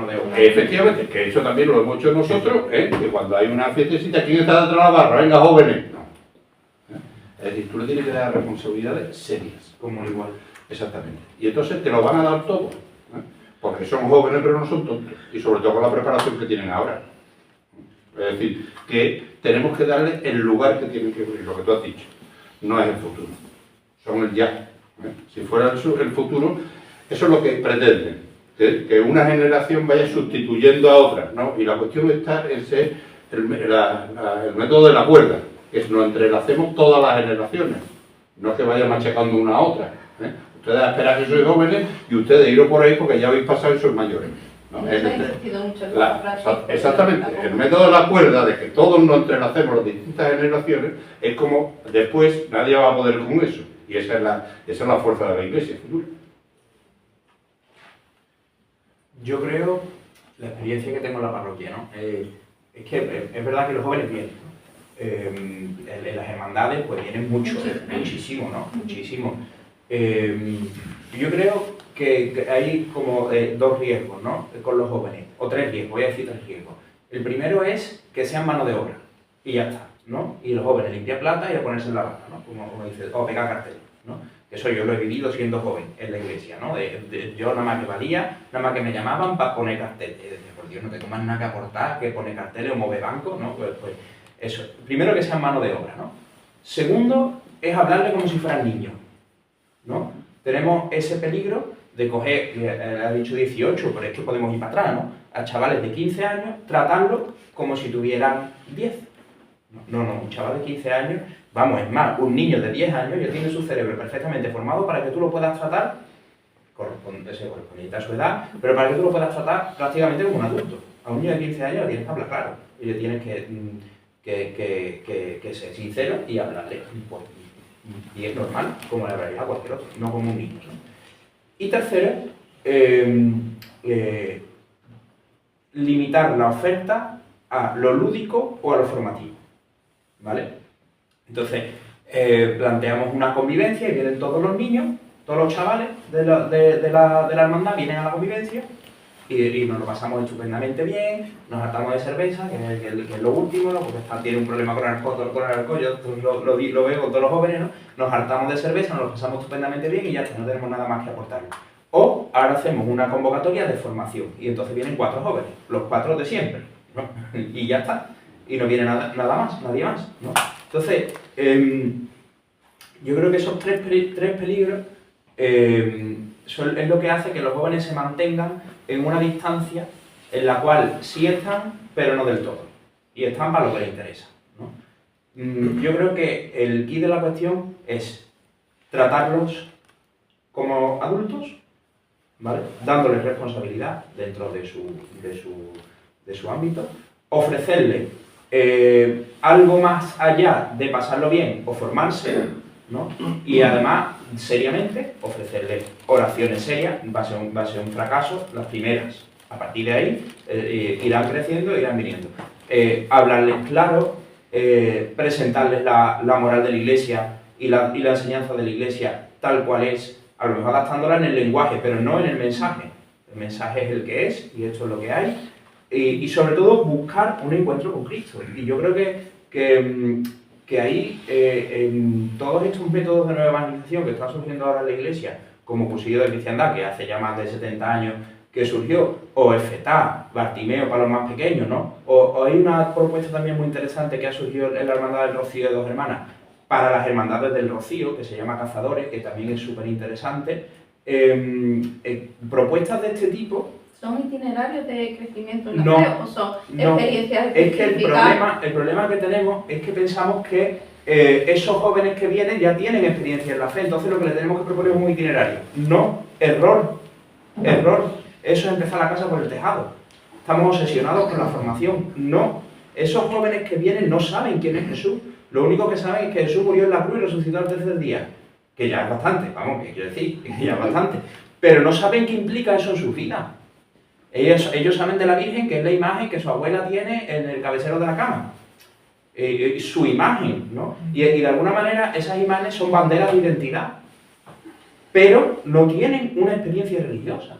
de obra. Efectivamente, que eso también lo hemos hecho nosotros, que cuando hay una fiestecita, ¿quién está detrás de la barra? Venga, jóvenes. No. Es decir, tú le tienes que dar responsabilidades serias. Como igual. Exactamente. Y entonces te lo van a dar todo. Porque son jóvenes pero no son tontos. Y sobre todo con la preparación que tienen ahora. Es decir, que tenemos que darle el lugar que tienen que vivir, lo que tú has dicho. No es el futuro, son el ya. Si fuera el futuro, eso es lo que pretenden, que una generación vaya sustituyendo a otra, ¿no? Y la cuestión está en ser el método de la cuerda, que es nos entrelacemos todas las generaciones, no es que vaya machacando una a otra. Ustedes esperan que sois jóvenes y ustedes iros por ahí porque ya habéis pasado y sois mayores. ¿No? Exactamente, el método de la cuerda, de que todos nos entrelacemos las distintas generaciones, es como después nadie va a poder con eso. Y esa es la fuerza de la Iglesia futura. Yo creo, la experiencia que tengo en la parroquia, ¿no? Es que es verdad que los jóvenes vienen, ¿no? En las hermandades pues vienen muchísimo, ¿no? Muchísimo. Yo creo que hay como dos riesgos, ¿no? Con los jóvenes, o tres riesgos, voy a decir tres riesgos. El primero es que sean mano de obra, y ya está, ¿no? Y los jóvenes limpiar plata y a ponerse en la barra, ¿no? Como dice, o pegar carteles, ¿no? Eso yo lo he vivido siendo joven en la iglesia, ¿no? Yo nada más que valía, nada más que me llamaban para poner carteles. Y decía, por Dios, no tengo más nada que aportar que poner carteles o mover bancos, ¿no? Pues eso. Primero que sean mano de obra, ¿no? Segundo es hablarle como si fueran niños, ¿no? Tenemos ese peligro de coger, ha dicho 18, pero es que podemos ir para atrás, ¿no? A chavales de 15 años, tratarlos como si tuvieran 10. No, un chaval de 15 años, vamos, es más, un niño de 10 años ya tiene su cerebro perfectamente formado para que tú lo puedas tratar, correspondiente a su edad, pero para que tú lo puedas tratar prácticamente como un adulto. A un niño de 15 años le tienes que hablar claro, y le tienes que ser sincero y hablarle. Y es normal, como le hablaría a cualquier otro, no como un niño, ¿no? Y tercero, limitar la oferta a lo lúdico o a lo formativo, ¿vale? Entonces, planteamos una convivencia y vienen todos los niños, todos los chavales de la hermandad vienen a la convivencia y nos lo pasamos estupendamente bien, nos hartamos de cerveza, que es lo último, ¿no? Porque tiene un problema con el alcohol, yo lo veo con todos los jóvenes, ¿no? Nos hartamos de cerveza, nos lo pasamos estupendamente bien y ya está, no tenemos nada más que aportar. O ahora hacemos una convocatoria de formación y entonces vienen 4 jóvenes, los 4 de siempre, ¿no? Y ya está, y no viene nada más, nadie más, ¿no? Entonces, yo creo que esos tres peligros es lo que hace que los jóvenes se mantengan en una distancia en la cual sí están, pero no del todo. Y están para lo que les interesa, ¿no? Yo creo que el quid de la cuestión es tratarlos como adultos, ¿vale? Dándoles responsabilidad dentro de su ámbito, ofrecerles algo más allá de pasarlo bien o formarse, ¿no? Y además, seriamente, ofrecerles oraciones serias. Va a ser un fracaso las primeras. A partir de ahí irán creciendo, irán viniendo. Hablarles claro, presentarles la moral de la Iglesia y la enseñanza de la Iglesia tal cual es, a lo mejor adaptándola en el lenguaje, pero no en el mensaje. El mensaje es el que es y esto es lo que hay. Y sobre todo buscar un encuentro con Cristo. Y yo creo que ahí, en todos estos métodos de nueva evangelización que están surgiendo ahora en la Iglesia, como Cursillo de Cristiandad, que hace ya más de 70 años que surgió, o Efetá, Bartimeo para los más pequeños, ¿no? O hay una propuesta también muy interesante que ha surgido en la Hermandad del Rocío de Dos Hermanas, para las Hermandades del Rocío, que se llama Cazadores, que también es súper interesante. Propuestas de este tipo... ¿Son itinerarios de crecimiento en la No, fe o son experiencias es que específicas? el problema que tenemos es que pensamos que esos jóvenes que vienen ya tienen experiencia en la fe, entonces lo que le tenemos que proponer es un itinerario. No, error, eso es empezar la casa por el tejado. Estamos obsesionados con la formación. No, esos jóvenes que vienen no saben quién es Jesús. Lo único que saben es que Jesús murió en la cruz y resucitó al tercer día. Que ya es bastante, vamos, que quiero decir, que ya es bastante. Pero no saben qué implica eso en su vida. Ellos saben de la Virgen, que es la imagen que su abuela tiene en el cabecero de la cama. Su imagen, ¿no? Y de alguna manera esas imágenes son banderas de identidad. Pero no tienen una experiencia religiosa.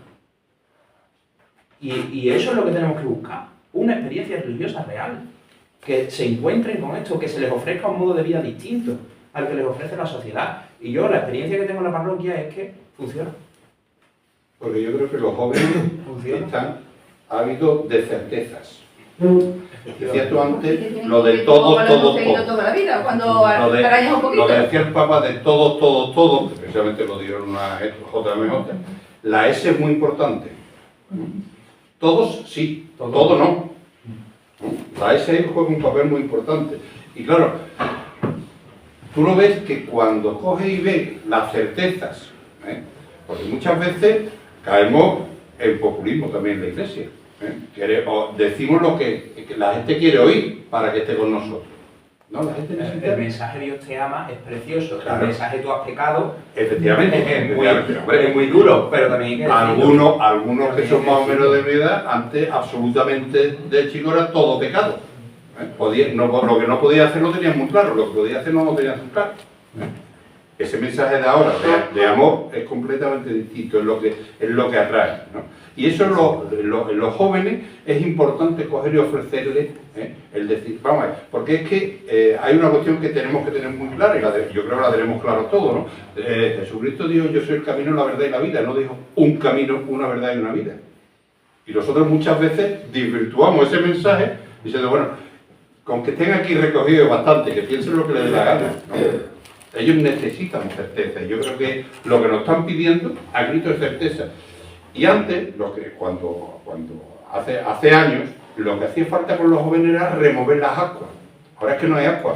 Y eso es lo que tenemos que buscar. Una experiencia religiosa real. Que se encuentren con esto, que se les ofrezca un modo de vida distinto al que les ofrece la sociedad. Y yo, la experiencia que tengo en la parroquia es que funciona. Porque yo creo que los jóvenes están ávidos de certezas. Decías tú antes lo de todo. Toda la vida, cuando arañas un poquito. Lo que decía el Papa de todo, que precisamente lo dieron una JMJ. La S es muy importante. Todos sí, todo no. La S juega un papel muy importante. Y claro, tú lo ves que cuando coges y ves las certezas, porque muchas veces caemos en populismo también en la Iglesia. O decimos lo que la gente quiere oír para que esté con nosotros. No, la gente necesita... El mensaje Dios te ama es precioso. Claro. El mensaje tú has pecado Efectivamente, es muy duro, pero también hay que decirlo. Algunos que son más o menos de mi edad, antes absolutamente de chico era todo pecado. Lo que no podía hacer lo tenían muy claro, lo que podía hacer no lo tenían muy claro. Ese mensaje de ahora, de amor, es completamente distinto, es lo que atrae, ¿no? Y eso en los jóvenes es importante coger y ofrecerles el decir, vamos a ver, porque es que hay una cuestión que tenemos que tener muy clara, y yo creo que la tenemos claro todos, ¿no? Jesucristo dijo, yo soy el camino, la verdad y la vida, no dijo un camino, una verdad y una vida. Y nosotros muchas veces desvirtuamos ese mensaje diciendo, bueno, con que estén aquí recogidos bastante, que piensen lo que les dé la gana, ¿no? Ellos necesitan certeza, y yo creo que lo que nos están pidiendo a grito es certeza. Y antes, cuando hace años, lo que hacía falta con los jóvenes era remover las ascuas. Ahora es que no hay ascuas.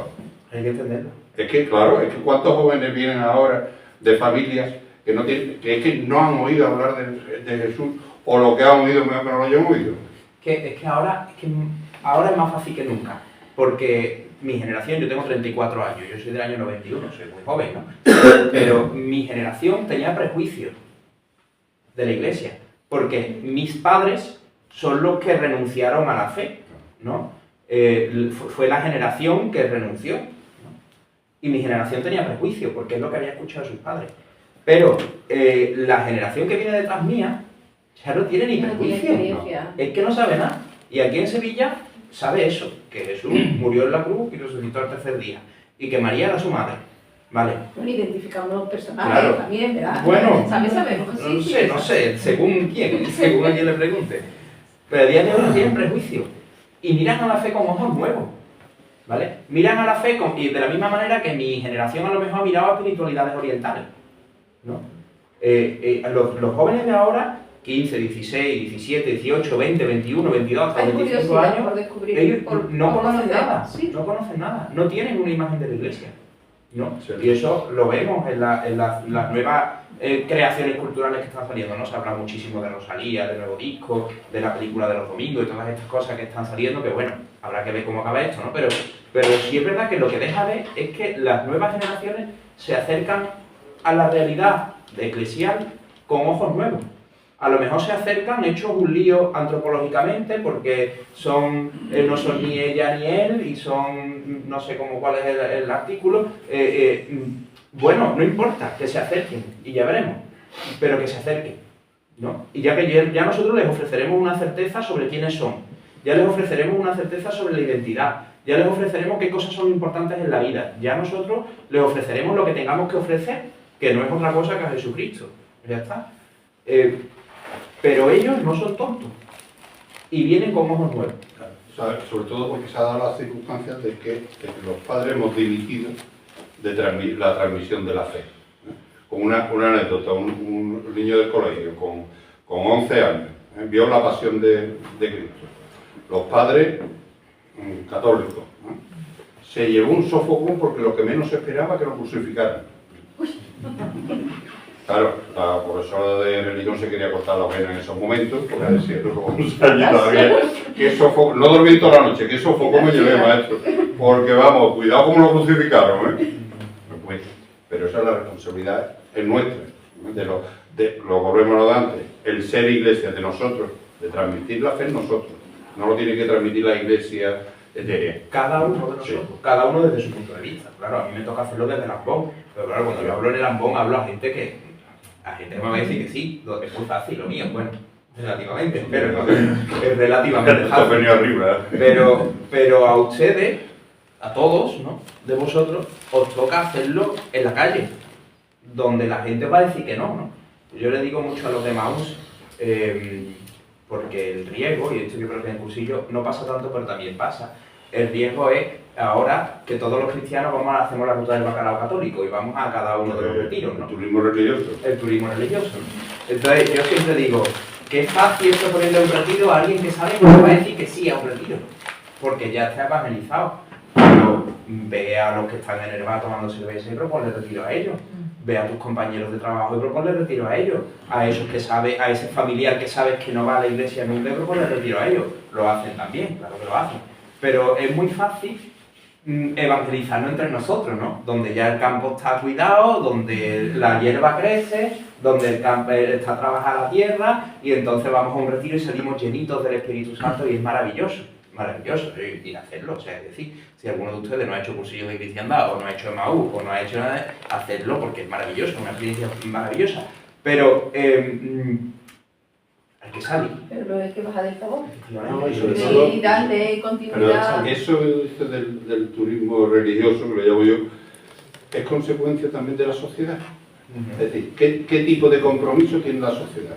Hay que entenderlo. Es que, claro, es que cuántos jóvenes vienen ahora de familias que es que no han oído hablar de Jesús, o lo que han oído mejor que no lo hayan oído. Es que ahora es más fácil que nunca, porque mi generación, yo tengo 34 años, yo soy del año 91, soy muy joven, ¿no? Pero mi generación tenía prejuicios de la Iglesia, porque mis padres son los que renunciaron a la fe, ¿no? Fue la generación que renunció, ¿no? Y mi generación tenía prejuicios, porque es lo que había escuchado de sus padres. Pero la generación que viene detrás mía ya no tiene ni prejuicios, ¿no? Es que no sabe nada. Y aquí en Sevilla sabe eso, que Jesús murió en la cruz y resucitó al tercer día, y que María era su madre. Vale. Bueno, identificamos los personajes Claro. también, ¿verdad? Bueno, sabemos. No sé, según quién, según a quién le pregunte. Pero a día de hoy no tienen prejuicio. Y miran a la fe con ojos nuevos. ¿Vale? Miran a la fe y de la misma manera que mi generación a lo mejor miraba espiritualidades orientales, ¿no? Los jóvenes de ahora, 15, 16, 17, 18, 20, 21, 22, hasta 25 años, ellos no conocen nada, sí. no conocen nada, no tienen una imagen de la Iglesia, ¿no? Sí. Y eso lo vemos en las nuevas creaciones culturales que están saliendo, ¿no? Se habla muchísimo de Rosalía, del nuevo disco, de la película de los domingos y todas estas cosas que están saliendo, que bueno, habrá que ver cómo acaba esto, ¿no? Pero sí es verdad que lo que deja ver es que las nuevas generaciones se acercan a la realidad eclesial con ojos nuevos. A lo mejor se acercan hechos un lío antropológicamente porque no son ni ella ni él y son, no sé cómo cuál es el artículo. Bueno, no importa, que se acerquen y ya veremos, pero que se acerquen, ¿no? Y ya nosotros les ofreceremos una certeza sobre quiénes son, ya les ofreceremos una certeza sobre la identidad, ya les ofreceremos qué cosas son importantes en la vida, ya nosotros les ofreceremos lo que tengamos que ofrecer, que no es otra cosa que a Jesucristo, ya está. Pero ellos no son tontos y vienen con ojos nuevos. Claro, o sea, sobre todo porque se ha dado las circunstancias de que los padres hemos dimitido de la transmisión de la fe. Con una anécdota, un niño del colegio con 11 años vio la pasión de Cristo. Los padres católicos se llevó un sofocón porque lo que menos esperaba que lo crucificaran. Claro, la profesora de religión se quería cortar la vena en esos momentos, porque decía, tú como un años todavía, que sofocón, no dormí toda la noche, que sofocón me llevé, maestro, porque vamos, cuidado como lo crucificaron, Pues, pero esa es la responsabilidad, es nuestra, ¿no? Lo volvemos a lo de antes, el ser iglesia de nosotros, de transmitir la fe en nosotros, no lo tiene que transmitir la iglesia etérea. Cada uno de nosotros, sí. Cada uno desde su punto de vista. Claro, a mí me toca hacerlo desde el ambón, pero claro, cuando yo hablo en el ambón, hablo a gente que me va a decir que sí, es muy fácil, lo mío, bueno, relativamente, pero no, es relativamente fácil. Arriba. Pero a ustedes, a todos, ¿no?, de vosotros, os toca hacerlo en la calle, donde la gente va a decir que no, ¿no? Yo le digo mucho a los de Maús, porque el riesgo, y esto yo creo que en el cursillo no pasa tanto, pero también pasa, el riesgo es ahora que todos los cristianos hacemos la ruta del bacalao católico y vamos a cada uno de los retiros, ¿no? El turismo religioso. El turismo religioso. Entonces yo siempre digo, que es fácil esto ponerle un retiro a alguien que sabe que no va a decir que sí a un retiro, porque ya está evangelizado. Pero ve a los que están en el bar tomando cerveza y proponle retiro a ellos. Ve a tus compañeros de trabajo y proponle retiro a ellos. A esos que sabe, a ese familiar que sabes que no va a la iglesia nunca y proponle retiro a ellos. Lo hacen también, claro que lo hacen. Pero es muy fácil evangelizarnos entre nosotros, ¿no? Donde ya el campo está cuidado, donde la hierba crece, donde el campo está trabajada la tierra, y entonces vamos a un retiro y salimos llenitos del Espíritu Santo y es maravilloso. Maravilloso, ir a hacerlo, o sea, es decir, si alguno de ustedes no ha hecho cursillos de cristiandad, o no ha hecho Emaús, o no ha hecho nada, hacerlo porque es maravilloso, una experiencia maravillosa, pero hay que salir. Pero luego hay que bajar del favor. No, Y darle continuidad. Pero eso del turismo religioso, que lo llamo yo, es consecuencia también de la sociedad. Es decir, ¿qué tipo de compromiso tiene la sociedad?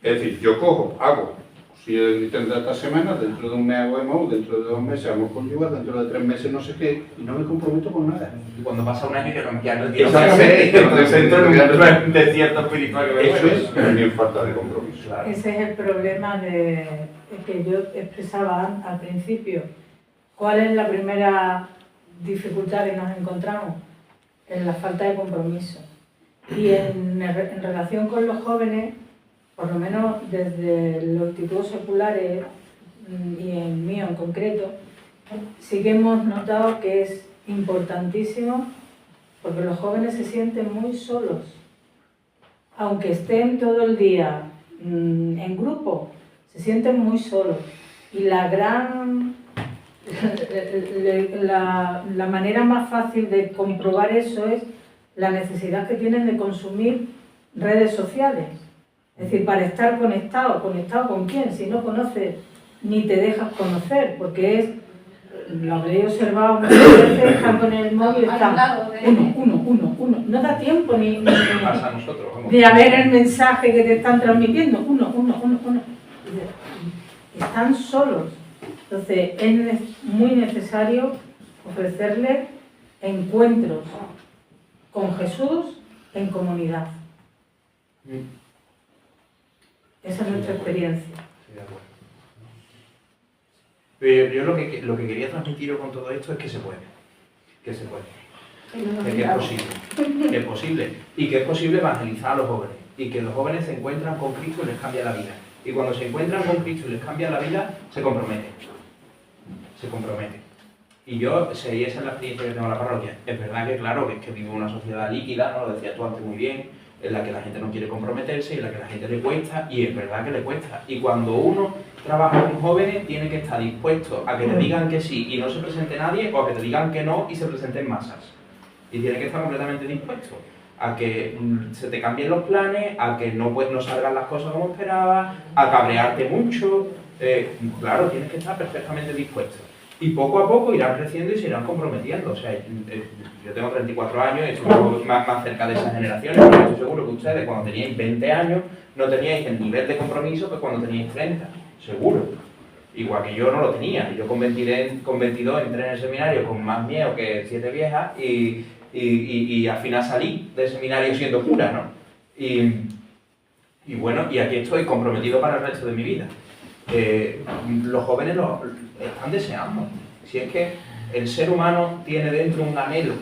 Es decir, yo cojo, hago. Si yo tendré esta semana, dentro de un mes hago Emaús, dentro de 2 meses hago conyugal, dentro de 3 meses no sé qué, y no me comprometo con nada. Y cuando pasa un año ya no quiero hacer, entonces entro en un desierto espiritual que me Eso es también falta de compromiso. Claro. Ese es el problema que yo expresaba al principio. ¿Cuál es la primera dificultad que nos encontramos? En la falta de compromiso. Y en relación con los jóvenes, por lo menos desde los institutos seculares y en mío en concreto, sí que hemos notado que es importantísimo porque los jóvenes se sienten muy solos. Aunque estén todo el día en grupo, se sienten muy solos. Y la manera más fácil de comprobar eso es la necesidad que tienen de consumir redes sociales. Es decir, para estar conectado ¿con quién? Si no conoces, ni te dejas conocer, porque es, lo habréis observado muchas veces, están con el móvil, están uno. No da tiempo ni a ver el mensaje que te están transmitiendo, uno. Están solos. Entonces, es muy necesario ofrecerles encuentros con Jesús en comunidad. Esa es nuestra experiencia. Yo lo que quería transmitiros con todo esto es que se puede. Que es posible. Y que es posible evangelizar a los jóvenes. Y que los jóvenes se encuentran con Cristo y les cambia la vida. Y cuando se encuentran con Cristo y les cambia la vida, se comprometen. Y yo, esa es la experiencia que tengo en la parroquia. Es verdad que, claro, que es que vivo en una sociedad líquida, ¿no? Lo decías tú antes muy bien. en la que la gente no quiere comprometerse, en la que la gente le cuesta, y es verdad que le cuesta. Y cuando uno trabaja con jóvenes, tiene que estar dispuesto a que te digan que sí y no se presente nadie, o a que te digan que no y se presenten masas. Y tiene que estar completamente dispuesto a que se te cambien los planes, a que no salgan las cosas como esperabas, a cabrearte mucho. Claro, tienes que estar perfectamente dispuesto. Y poco a poco irán creciendo y se irán comprometiendo. O sea, yo tengo 34 años y estoy más cerca de esas generaciones, pero estoy seguro que ustedes cuando teníais 20 años no teníais el nivel de compromiso que cuando teníais 30, seguro. Igual que yo no lo tenía. Yo con 22 entré en el seminario con más miedo que 7 viejas y al final salí del seminario siendo cura, ¿no? Y bueno, y aquí estoy comprometido para el resto de mi vida. Los jóvenes lo están deseando. Si es que el ser humano tiene dentro un anhelo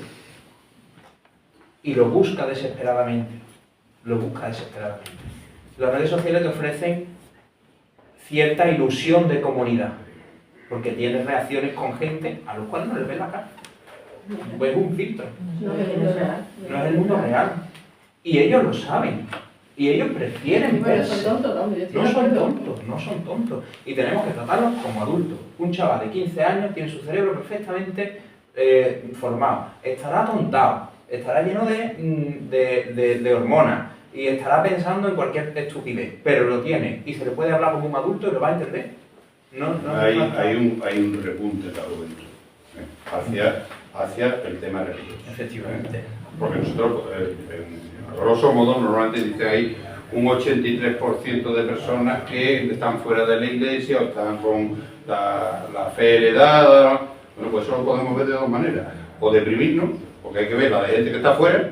y lo busca desesperadamente. Las redes sociales te ofrecen cierta ilusión de comunidad, porque tienes reacciones con gente a los cuales no les ves la cara. Es un filtro. No es el mundo real. No es el mundo real. Y ellos lo saben. Y ellos prefieren Bueno, verse. son tontos, ¿no? Yo estoy No de son acuerdo. tontos, no son tontos. Y tenemos que tratarlos como adultos. Un chaval de 15 años tiene su cerebro perfectamente formado. Estará atontado, estará lleno de hormonas y estará pensando en cualquier estupidez, pero lo tiene y se le puede hablar como un adulto y lo va a entender. Hay un repunte de la juventud hacia el tema religioso. Efectivamente. Porque nosotros, a grosso modo, normalmente dice ahí un 83% de personas que están fuera de la iglesia o están con la fe heredada. Bueno, pues eso lo podemos ver de dos maneras. O deprimirnos, porque hay que ver la de gente que está fuera,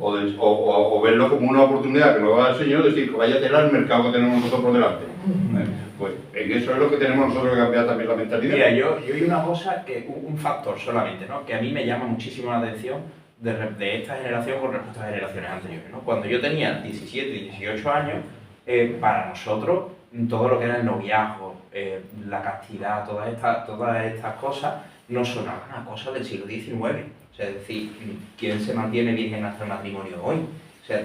o verlo como una oportunidad que nos va a dar el Señor, decir que vaya a tener el mercado que tenemos nosotros por delante. Pues en eso es lo que tenemos nosotros que cambiar también la mentalidad. Mira, yo hay una cosa, un factor solamente, ¿no? Que a mí me llama muchísimo la atención de esta generación con respecto a las generaciones anteriores, ¿no? Cuando yo tenía 17, 18 años, para nosotros todo lo que era el noviazgo, la castidad, todas estas cosas no sonaban a cosas del siglo XIX. O sea, es decir, ¿quién se mantiene virgen hasta el matrimonio hoy? O sea,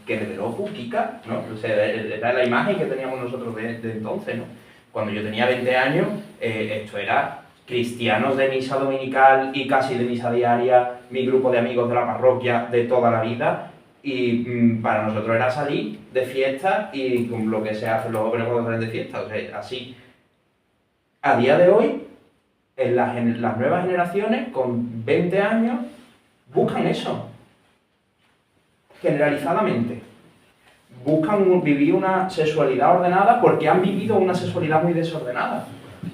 que reveló Kika, ¿no? O sea, era la imagen que teníamos nosotros de entonces, ¿no? Cuando yo tenía 20 años, esto era cristianos de misa dominical y casi de misa diaria, mi grupo de amigos de la parroquia de toda la vida, y para nosotros era salir de fiesta y con lo que se hace los jóvenes cuando salen de fiesta, o sea, así. A día de hoy, en las nuevas generaciones, con 20 años, buscan eso. Generalizadamente. Buscan vivir una sexualidad ordenada porque han vivido una sexualidad muy desordenada.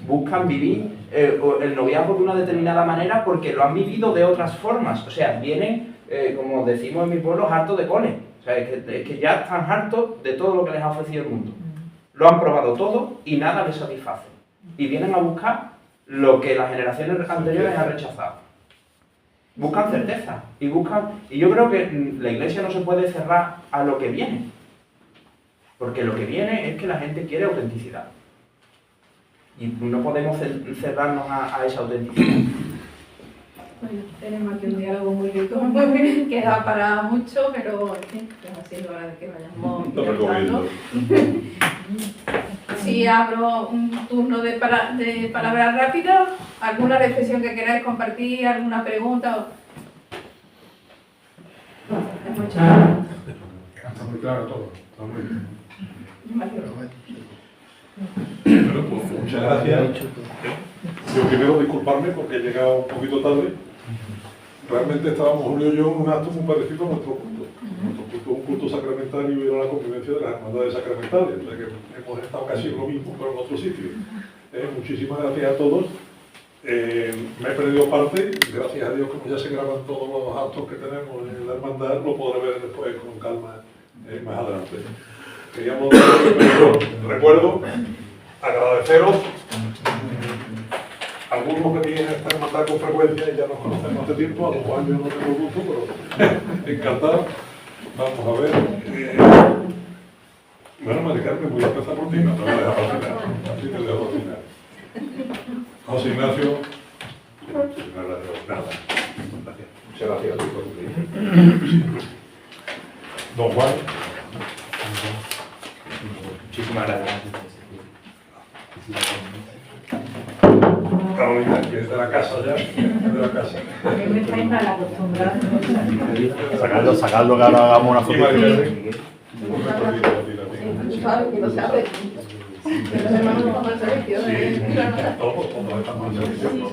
Buscan vivir el noviazgo de una determinada manera porque lo han vivido de otras formas. O sea, vienen, como decimos en mi pueblo, hartos de cole. O sea, es que ya están hartos de todo lo que les ha ofrecido el mundo. Lo han probado todo y nada les satisface. Y vienen a buscar lo que las generaciones anteriores han rechazado. Buscan certeza y yo creo que la iglesia no se puede cerrar a lo que viene, porque lo que viene es que la gente quiere autenticidad y no podemos cerrarnos a esa autenticidad. Bueno, tenemos aquí un diálogo muy rico, que da para mucho, pero en fin, es así hora de que vayamos intentando. Si abro un turno de palabras rápidas, ¿alguna reflexión que queráis compartir? ¿Alguna pregunta? Es mucho. Está muy claro todo. Está muy bien. Bueno, pues muchas gracias. Yo primero disculparme porque he llegado un poquito tarde. Realmente estábamos Julio y yo en un acto muy parecido a nuestro culto. Nuestro culto es un culto sacramentario y era la convivencia de las hermandades sacramentales. O sea que hemos estado casi en lo mismo, pero en otro sitio. Muchísimas gracias a todos. Me he perdido parte, gracias a Dios, como ya se graban todos los actos que tenemos en la hermandad, lo podré ver después con calma más adelante. Queríamos recuerdo, agradeceros. Algunos que vienen a esta hermandad con frecuencia y ya nos conocemos hace tiempo, a los cuales yo no tengo gusto, pero encantado. Vamos a ver. Bueno, Mari Carmen, voy a empezar por ti, no te voy a dejar al final. Así te dejo al final. José Ignacio. Nada. Gracias. Muchas gracias a ti por tu tiempo. Don Juan. Muchísimas gracias. Carolina, que es de la casa ya, es de la casa. A mí me estáis mal acostumbrados. Sacadlo que ahora hagamos una Y foto. María, un recorrido a ti, a ti. Tú sabes que no se hace. Que los hermanos no van a saber que yo Sí, todos estamos en servicio.